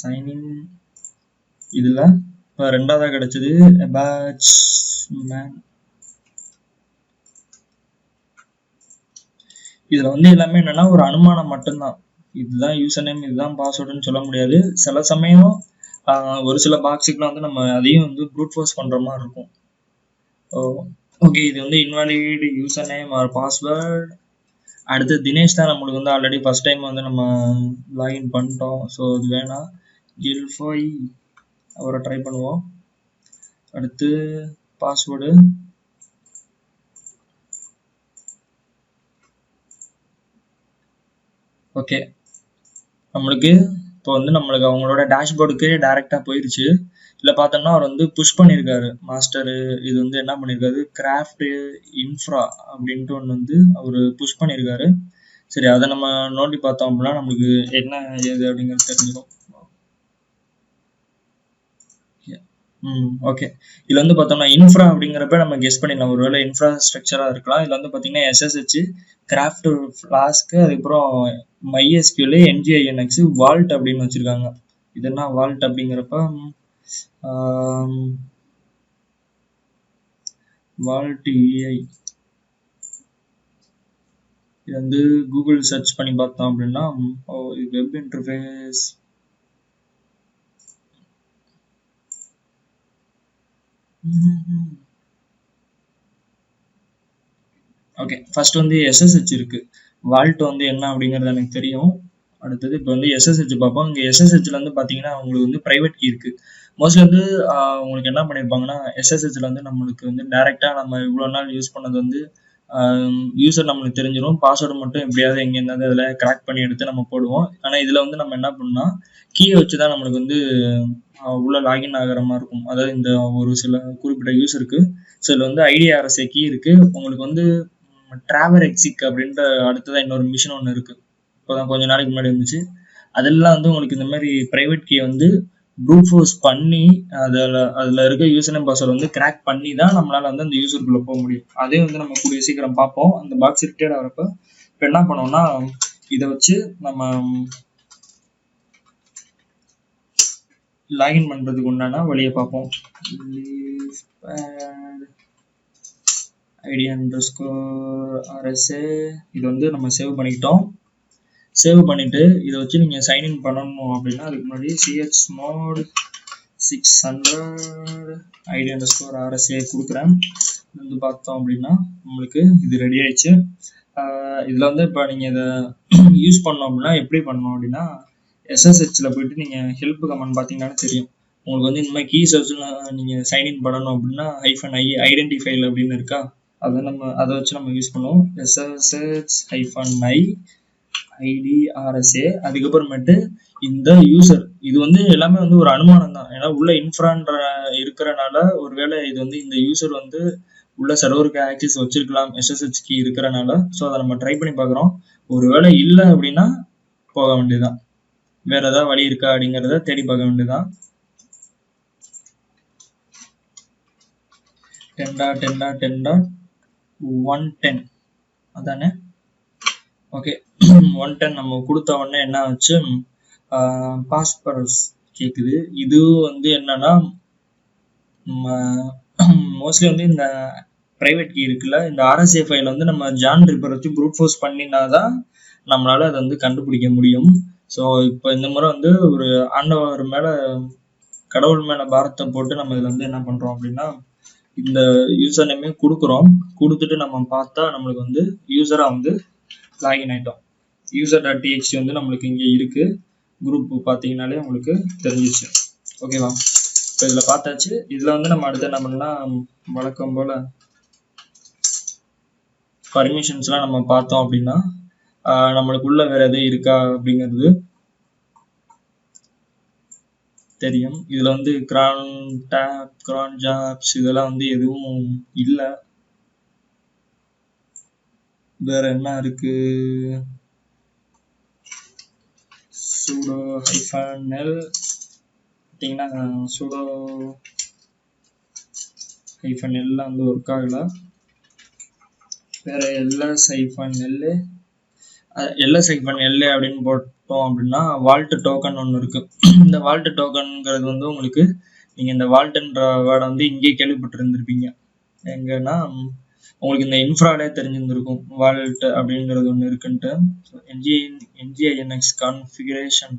Sign in. இதில் இப்போ ரெண்டாவதாக கிடைச்சது அபாச் மேன். இதில் வந்து எல்லாமே என்னென்னா ஒரு அனுமானம் மட்டும்தான். இதுதான் யூசர் நேம், இதுதான் பாஸ்வேர்டுன்னு சொல்ல முடியாது. சில சமயம் ஒரு சில பாக்ஸுக்குலாம் வந்து நம்ம அதையும் வந்து ப்ரூட் ஃபோர்ஸ் பண்ணுற மாதிரி இருக்கும். ஓகே, இது வந்து invalid user name or password. அடுத்து தினேஷ் தான் நம்மளுக்கு வந்து ஆல்ரெடி ஃபர்ஸ்ட் டைம் வந்து நம்ம லாகின் பண்ணிட்டோம். ஸோ இது வேணாம். கில்ஃபோய் அவரை ட்ரை பண்ணுவோம். அடுத்து பாஸ்வேர்டு ஓகே. நம்மளுக்கு இப்போ வந்து நம்மளுக்கு அவங்களோட டேஷ்போர்டுக்கு டைரெக்டாக போயிடுச்சு. இதில் பார்த்தோம்னா அவர் வந்து புஷ் பண்ணியிருக்காரு மாஸ்டரு. இது வந்து என்ன பண்ணியிருக்காரு? கிராஃப்ட் இன்ஃப்ரா அப்படின்ட்டு ஒன்று வந்து அவர் புஷ் பண்ணியிருக்காரு. சரி, அதை நம்ம நோண்டி பார்த்தோம் அப்படின்னா நம்மளுக்கு என்ன ஏது அப்படிங்கிறது தெரிஞ்சிடும். ஓகே, இதில் வந்து பார்த்தோம்னா இன்ஃப்ரா அப்படிங்கிறப்ப நம்ம கெஸ் பண்ணிடலாம். ஒருவேளை இன்ஃப்ராஸ்ட்ரக்சராக இருக்கலாம். இதில் வந்து பார்த்தீங்கன்னா SSH, கிராஃப்ட் ஃப்ளாஸ்க்கு, அதுக்கப்புறம் MySQL, NGINX, வால்ட் அப்படின்னு வச்சுருக்காங்க. இது என்ன வால்ட் அப்படிங்கிறப்ப வால்ட் EI. இது வந்து கூகுள் சர்ச் பண்ணி பார்த்தோம் அப்படின்னா வெப் இன்டர்ஃபேஸ். ஓகே, ஃபர்ஸ்ட் வந்து SSH இருக்கு. வால்ட் வந்து என்ன அப்படிங்கிறது எனக்கு தெரியும். அடுத்தது இப்போ வந்து SSH பார்ப்போம். இங்கே SSHல வந்து பார்த்தீங்கன்னா உங்களுக்கு வந்து ப்ரைவேட் கீ இருக்கு. மோஸ்ட்லி வந்து உங்களுக்கு என்ன பண்ணியிருப்பாங்கன்னா SSHல வந்து நம்மளுக்கு வந்து டைரெக்டாக நம்ம இவ்வளோ நாள் யூஸ் பண்ணது வந்து யூசர் நம்மளுக்கு தெரிஞ்சிடும். பாஸ்வேர்டு மட்டும் எப்படியாவது எங்கே இருந்தாலும் அதில் கிராக் பண்ணி எடுத்து நம்ம போடுவோம். ஆனால் இதில் வந்து நம்ம என்ன பண்ணோம்னா கீயை வச்சு தான் நம்மளுக்கு வந்து உள்ள லாகின் ஆகிற மாதிரி இருக்கும். அதாவது இந்த ஒரு சில குறிப்பிட்ட யூசருக்கு இதில் வந்து ஐடிஆர்எஸ்ஏ கீ இருக்குது. உங்களுக்கு வந்து டிராவர் எக்ஸிக் அப்படின்ற அடுத்ததான் இன்னொரு மிஷின் ஒன்று இருக்குது. இப்போதான் கொஞ்சம் நாளைக்கு முன்னாடி இருந்துச்சு. அதெல்லாம் வந்து உங்களுக்கு இந்த மாதிரி ப்ரைவேட் கீ வந்து ப்ரூட் ஃபோர்ஸ் பண்ணி அதில் இருக்க யூசர் நேம் பாஸ்வேர்டு வந்து கிராக் பண்ணி தான் நம்மளால வந்து அந்த யூசருக்குள்ளே போக முடியும். அதே வந்து நம்ம கூடிய சீக்கிரம் பார்ப்போம். அந்த பாக்ஸ் ரிட்டேட் ஆகிறப்ப இப்போ என்ன பண்ணோம்னா இதை வச்சு நம்ம லாகின் பண்ணுறதுக்கு உண்டான வழியை பார்ப்போம். id_RSA இது வந்து நம்ம சேவ் பண்ணிக்கிட்டோம். சேவ் பண்ணிட்டு இதை வச்சு நீங்கள் சைன்இன் பண்ணணும் அப்படின்னா அதுக்கு முன்னாடி chmod 600 id_RSA கொடுக்குறேன். வந்து பார்த்தோம் அப்படின்னா உங்களுக்கு இது ரெடி ஆயிடுச்சு. இதில் வந்து இப்போ நீங்கள் இதை யூஸ் பண்ணோம் அப்படின்னா எப்படி பண்ணணும் அப்படின்னா SSHல போயிட்டு நீங்கள் ஹெல்ப் கமெண்ட் பார்த்தீங்கன்னா தெரியும். உங்களுக்கு வந்து இந்த மாதிரி கீஸ் வச்சு நீங்கள் சைன்இன் பண்ணணும் அப்படின்னா -i ஐடென்டிஃபைல் அப்படின்னு இருக்கா, அதை வச்சு நம்ம யூஸ் பண்ணுவோம். SSH-i id_RSA அதுக்கப்புறமேட்டு இந்த யூசர் இது வந்து எல்லாமே வந்து ஒரு அனுமானம் தான். ஏன்னா உள்ள இன்ஃப்ரான்ற இருக்கிறனால ஒருவேளை இது வந்து இந்த யூசர் வந்து உள்ள சர்வருக்கு ஆக்சஸ் வச்சிருக்கலாம் SSH கீ இருக்கிறனால. ஸோ அதை நம்ம ட்ரை பண்ணி பார்க்குறோம். ஒருவேளை இல்லை அப்படின்னா போக வேண்டியதுதான். வேற ஏதாவது வழி இருக்கா அப்படிங்கிறத தேடி பார்க்க வேண்டியதுதான். 10.10.10.110 அதானே? ஓகே, 110 நம்ம கொடுத்த உடனே என்ன ஆச்சு, பாஸ்பரஸ் கேட்குது. இது வந்து என்னன்னா மோஸ்ட்லி வந்து இந்த ப்ரைவேட் கீ இருக்குல்ல, இந்த RSA ஃபைல் வந்து நம்ம ஜான் ரிப்பர் வச்சு ப்ரூட் ஃபோர்ஸ் பண்ணினாதான் நம்மளால அதை வந்து கண்டுபிடிக்க முடியும். ஸோ இப்போ இந்த முறை வந்து ஒரு ஆண்டவர் மேலே கடவுள் மேலே பாரத்தை போட்டு நம்ம இதில் வந்து என்ன பண்ணுறோம் அப்படின்னா இந்த யூசர் நேமே கொடுக்குறோம். கொடுத்துட்டு நம்ம பார்த்தா நம்மளுக்கு வந்து யூசராக வந்து லாகின் ஆகிட்டோம். user.txt வந்து நம்மளுக்கு இங்கே இருக்கு. குரூப் பார்த்தீங்கன்னாலே உங்களுக்கு தெரிஞ்சிச்சு. ஓகேவா? இப்போ இதில் பார்த்தாச்சு. இதில் வந்து நம்ம அடுத்து என்ன பண்ணலாம், வழக்கம் போல் பர்மிஷன்ஸ்லாம் நம்ம பார்த்தோம் அப்படின்னா நம்மளுக்குள்ள வேற எதுவும் இருக்கா அப்படிங்கிறது தெரியும். இதில் வந்து cron tab cron jobs இதெல்லாம் வந்து எதுவும் இல்லை. வேற என்ன இருக்கு, sudo -l பார்த்தீங்கன்னா sudo -l வந்து ஒர்க் ஆகல. வேற ls-l அப்படின்னு போட்டோம் அப்படின்னா வால்ட் டோக்கன் ஒன்று இருக்கு. இந்த வால்ட் டோக்கன்ங்கிறது வந்து உங்களுக்கு நீங்க இந்த வால்ட்ன்ற வேர்டை வந்து இங்கே கேள்விப்பட்டிருந்திருப்பீங்க. எங்கன்னா உங்களுக்கு இந்த இன்ஃப்ராலே தெரிஞ்சிருந்திருக்கும் வால்ட் அப்படிங்கிறது ஒன்று இருக்குன்ட்டு. nginx கான்ஃபிகரேஷன்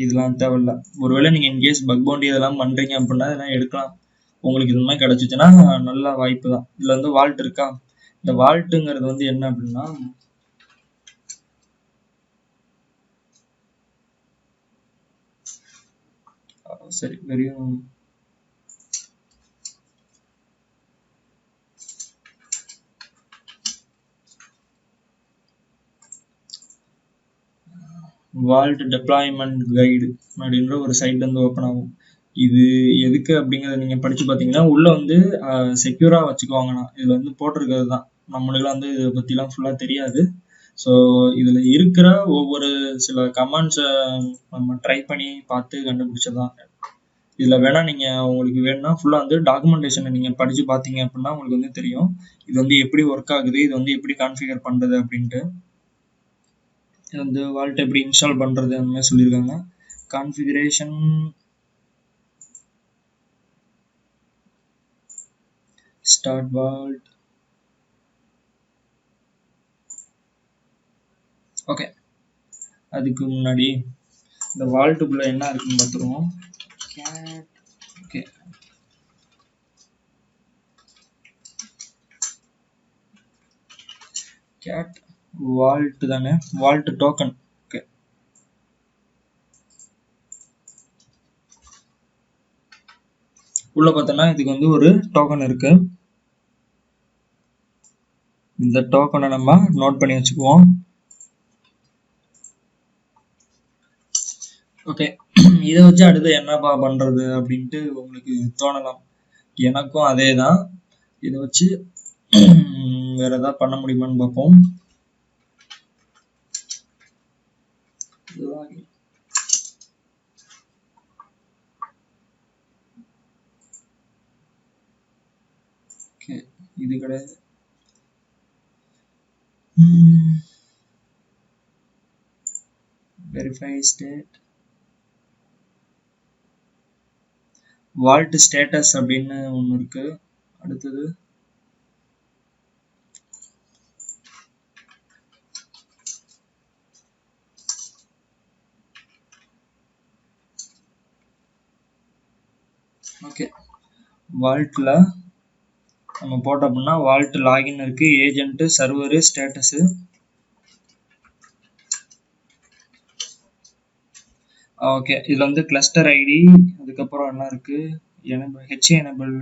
இதெல்லாம் தேவையில்லை. ஒருவேளை நீங்க இன்கேஸ் பக் பவுண்டி இதெல்லாம் பண்றீங்க அப்படின்னா இதெல்லாம் எடுக்கலாம். உங்களுக்கு இது மாதிரி கிடைச்சிச்சுன்னா நல்ல வாய்ப்பு தான். இதுல வந்து வால்ட் இருக்கா, இந்த வால்ட்டுங்கிறது வந்து என்ன அப்படின்னா சரி வெறும் வால்ட் டெப்ளாய்மெண்ட் கைடு அப்படின்ற ஒரு சைட் வந்து ஓப்பன் ஆகும். இது எதுக்கு அப்படிங்கிறத நீங்க படிச்சு பார்த்தீங்கன்னா உள்ள வந்து செக்யூரா வச்சுக்குவாங்கண்ணா. இதுல வந்து போட்டிருக்கிறது தான். நம்மளுக்குலாம் வந்து இதை பத்திலாம் ஃபுல்லா தெரியாது. ஸோ இதுல இருக்கிற ஒவ்வொரு சில கமெண்ட்ஸை நம்ம ட்ரை பண்ணி பார்த்து கண்டுபிடிச்சதான். இதுல வேணா நீங்க உங்களுக்கு வேணும்னா ஃபுல்லா வந்து டாக்குமெண்டேஷனை நீங்க படிச்சு பார்த்தீங்க அப்படின்னா உங்களுக்கு வந்து தெரியும் இது வந்து எப்படி ஒர்க் ஆகுது, இது வந்து எப்படி கான்ஃபிகர் பண்றது அப்படின்ட்டு. இது வந்து வால்ட் எப்படி இன்ஸ்டால் பண்றது அந்த மாதிரி சொல்லியிருக்காங்க. Configuration start Walt. ஓகே, அதுக்கு முன்னாடி இந்த வால்ட்டுக்குள்ள என்ன இருக்குன்னு பார்த்துருவோம். ஓகே, கேட் வால்ட் தானே, வால்ட் டோக்கன். ஓகே, உள்ள பார்த்தோன்னா இதுக்கு வந்து ஒரு டோக்கன் இருக்கு. இந்த டோக்கனை நம்ம நோட் பண்ணி வச்சுக்குவோம். ஓகே, இதை வச்சு அடுத்து என்னப்பா பண்றது அப்படின்ட்டு உங்களுக்கு தோணலாம். எனக்கும் அதே தான். இதை வச்சு வேற ஏதாவது பண்ண முடியுமான்னு பார்ப்போம். இது கிடையாது. வெரிஃபை ஸ்டேட் வால்ட் ஸ்டேட்டஸ் அப்படின்னு ஒன்று இருக்கு. அடுத்தது ஓகே, வால்ட்ல நம்ம போட்டோம் அப்படின்னா வால்ட் லாகின் இருக்கு, ஏஜென்ட், சர்வர், ஸ்டேட்டஸ். ஓகே, இதுல வந்து கிளஸ்டர் ஐடி, அதுக்கப்புறம் என்ன இருக்கு, ஹெச் எனபிள்,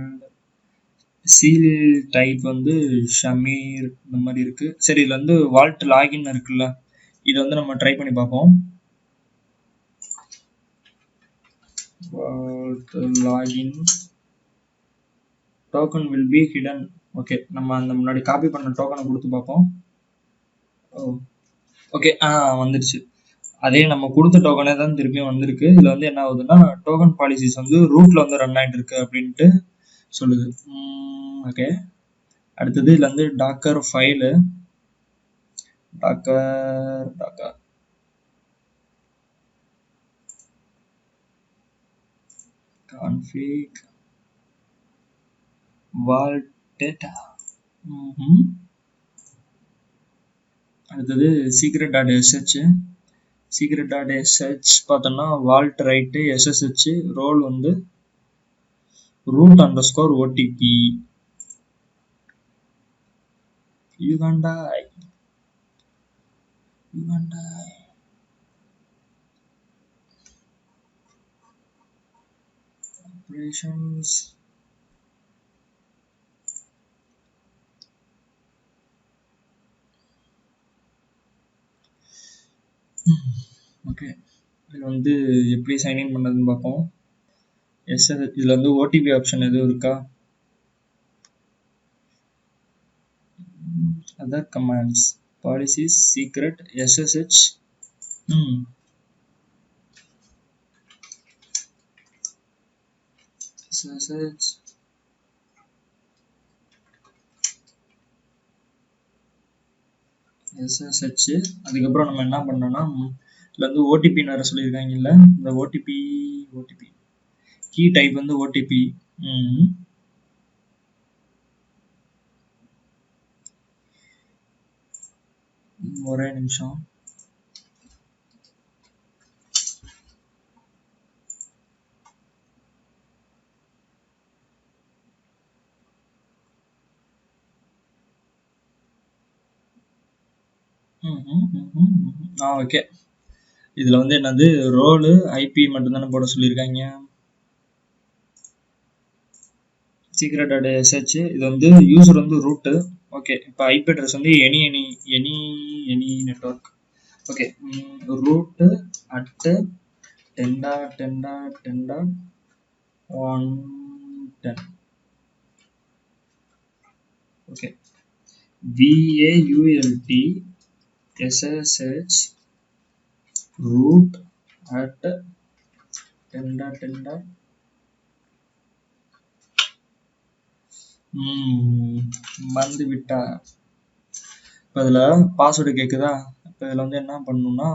சீல் டைப் வந்து ஷமீர், இந்த மாதிரி இருக்கு. சரி, இதுல வந்து வால்ட் லாகின் இருக்குல்ல, இதை வந்து நம்ம ட்ரை பண்ணி பார்ப்போம். vault login token will be hidden. Okay, நம்ம அந்த முன்னாடி காப்பி பண்ண டோக்கனை கொடுத்து பார்ப்போம். ஓகே, வந்துருச்சு. அதே நம்ம கொடுத்த டோக்கனே தான் திருப்பியும் வந்திருக்கு. இதுல வந்து என்ன ஆகுதுன்னா டோக்கன் பாலிசிஸ் வந்து ரூட்ல வந்து ரன் ஆயிட்டு இருக்கு அப்படின்ட்டு சொல்லுது. ஓகே, அடுத்தது இதுல வந்து docker file, docker config vault data. அடுத்தது secret.sh. secret.sh பார்த்தோம்னா vault right ssh ரோல் வந்து root_otp. Uganda operations. ஓகே, இது வந்து எப்படி சைன்இன் பண்ணதுன்னு பார்ப்போம். இதுல வந்து ஓடிபி ஆப்ஷன் எதுவும் இருக்கா? Other commands, policies, secret, SSH. SSH. அதுக்கப்புறம் நம்ம என்ன பண்ணோம்னா இதுல வந்து ஓடிபி வேற சொல்லியிருக்காங்கல்ல, இந்த ஓடிபி கீ டைப் வந்து ஓடிபி. ஒரே நிமிஷம். ஓகே, இதுல வந்து என்னது ரோலு ஐபி மட்டும் தானே போட சொல்லியிருக்காங்க. secret.sh. இது வந்து யூசர் வந்து ரூட். ஓகே, இப்போ ஐபி அட்ரஸ் வந்து any network. Okay, root at 10.10.10.110. Okay, VAULT SSH root at 10.10. வந்து விட்டா. இப்போ இதில் பாஸ்வேர்டு கேட்குதா? இப்போ இதில் வந்து என்ன பண்ணணும்னா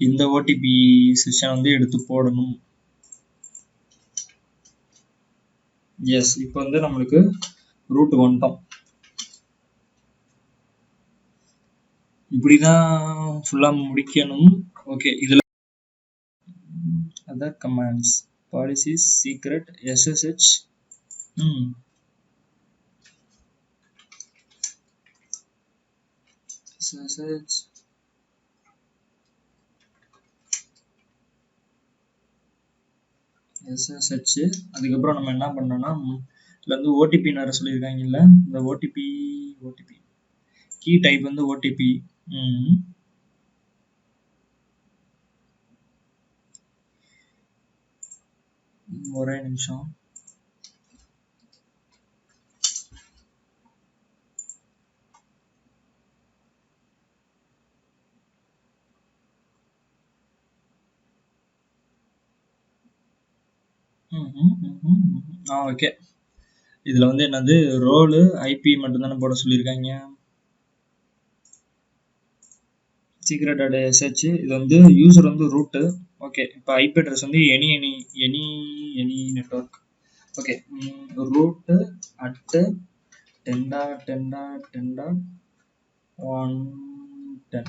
இந்த ஓடிபி செஷன் வந்து எடுத்து போடணும். எஸ், இப்போ வந்து நம்மளுக்கு ரூட்டுக்கு வந்துட்டோம். இப்படிதான் ஃபுல்லாக முடிக்கணும். ஓகே, இதில் other commands, policies, secret, SSH. SSH. அதுக்கப்புறம் நம்ம என்ன பண்ணோம்னா இதுல வந்து ஓடிபி வேற சொல்லியிருக்காங்கல்ல, இந்த ஓடிபி கீ டைப் வந்து ஓடிபி. ஒரே நிமிஷம். ஓகே. இதுல வந்து என்னது ரோலு ஐபி மட்டும் தானே போட சொல்லியிருக்காங்க. Secret SH. இது வந்து யூசர் வந்து ரூட்டு. ஓகே. இப்போ ஐபி அட்ரஸ் வந்து any network. Okay. Root at 10.10.10.110.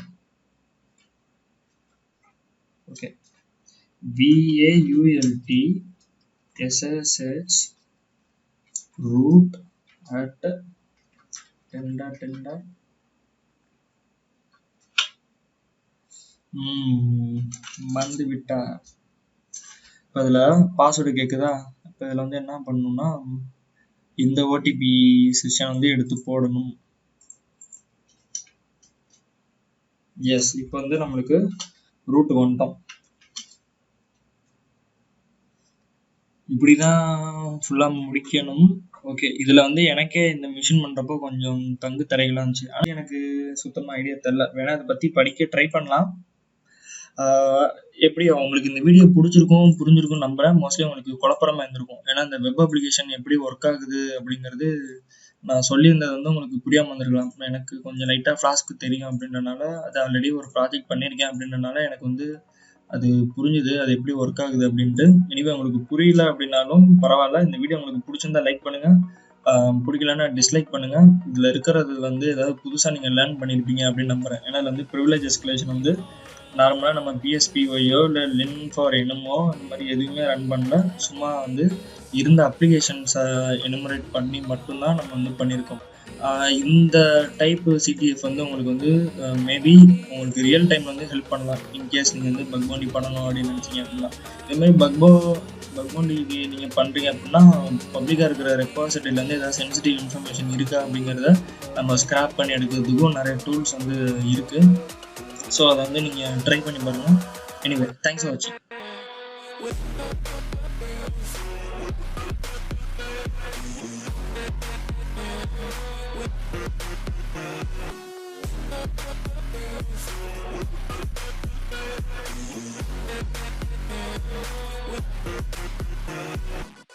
Okay. VAULT SSH root at 10.10. மறந்து விட்டா. இப்போ இதில் பாஸ்வேர்டு கேட்குதா? இப்போ இதில் வந்து என்ன பண்ணணும்னா இந்த ஓடிபி செஷன் வந்து எடுத்து போடணும். எஸ். இப்போ வந்து நம்மளுக்கு ரூட் வந்துட்டோம். இப்படிதான் ஃபுல்லாக முடிக்கணும். ஓகே. இதில் வந்து எனக்கே இந்த மிஷின் பண்ணுறப்போ கொஞ்சம் தங்கு தடைகளாக இருந்துச்சு. ஆனால் எனக்கு சுத்தமாக ஐடியா தெரில. வேணா அதை பற்றி படிக்க ட்ரை பண்ணலாம். எப்படி உங்களுக்கு இந்த வீடியோ பிடிச்சிருக்கும் புரிஞ்சிருக்கும் நம்புறேன். மோஸ்ட்லி உங்களுக்கு குழப்பமா இருந்திருக்கும். ஏன்னா இந்த வெப் அப்ளிகேஷன் எப்படி ஒர்க் ஆகுது அப்படிங்கிறது நான் சொல்லியிருந்தது வந்து உங்களுக்கு புரியாமல் வந்திருக்கலாம். எனக்கு கொஞ்சம் லைட்டாக ஃப்ளாஸ்க்கு தெரியும் அப்படின்றனால, அது ஆல்ரெடி ஒரு ப்ராஜெக்ட் பண்ணியிருக்கேன் அப்படின்றனால எனக்கு வந்து அது புரிஞ்சுது, அது எப்படி ஒர்க் ஆகுது அப்படின்ட்டு. எனிவே உங்களுக்கு புரியல அப்படின்னாலும் பரவாயில்ல. இந்த வீடியோ உங்களுக்கு பிடிச்சிருந்தா லைக் பண்ணுங்க, பிடிக்கலன்னா டிஸ்லைக் பண்ணுங்க. இதில் இருக்கிறது வந்து ஏதாவது புதுசாக நீங்கள் லேர்ன் பண்ணியிருப்பீங்க அப்படின்னு நம்புறேன். ஏன்னா இதில் வந்து ப்ரிவிலேஜ் எஸ்கலேஷன் வந்து நார்மலாக நம்ம பிஎஸ்பிஓயோ இல்லை லின் ஃபார் என்னமோ இந்த மாதிரி எதுவுமே ரன் பண்ணல. சும்மா வந்து இருந்த அப்ளிகேஷன்ஸை எனுமரேட் பண்ணி மட்டும்தான் நம்ம வந்து பண்ணியிருக்கோம். இந்த டைப்பு சிடிஎஃப் வந்து உங்களுக்கு வந்து மேபி உங்களுக்கு ரியல் டைம் வந்து ஹெல்ப் பண்ணலாம். இன்கேஸ் நீங்கள் வந்து பக் பவுண்டி பண்ணணும் அப்படின்னு நினச்சிங்க அப்படின்னா. இதேமாதிரி பக் பவுண்டிக்கு நீங்கள் பண்ணுறீங்க அப்படின்னா பப்ளிக்காக இருக்கிற ரெப்பாசிட்டிலேருந்து ஏதாவது சென்சிட்டிவ் இன்ஃபர்மேஷன் இருக்கா அப்படிங்கிறத நம்ம ஸ்க்ராப் பண்ணி எடுக்கிறதுக்கும் நிறைய டூல்ஸ் வந்து இருக்குது. ஸோ அதை வந்து நீங்கள் ட்ரை பண்ணி பாருங்கள். எனிவே, தேங்க்ஸ் ஃபார் வாட்சிங்.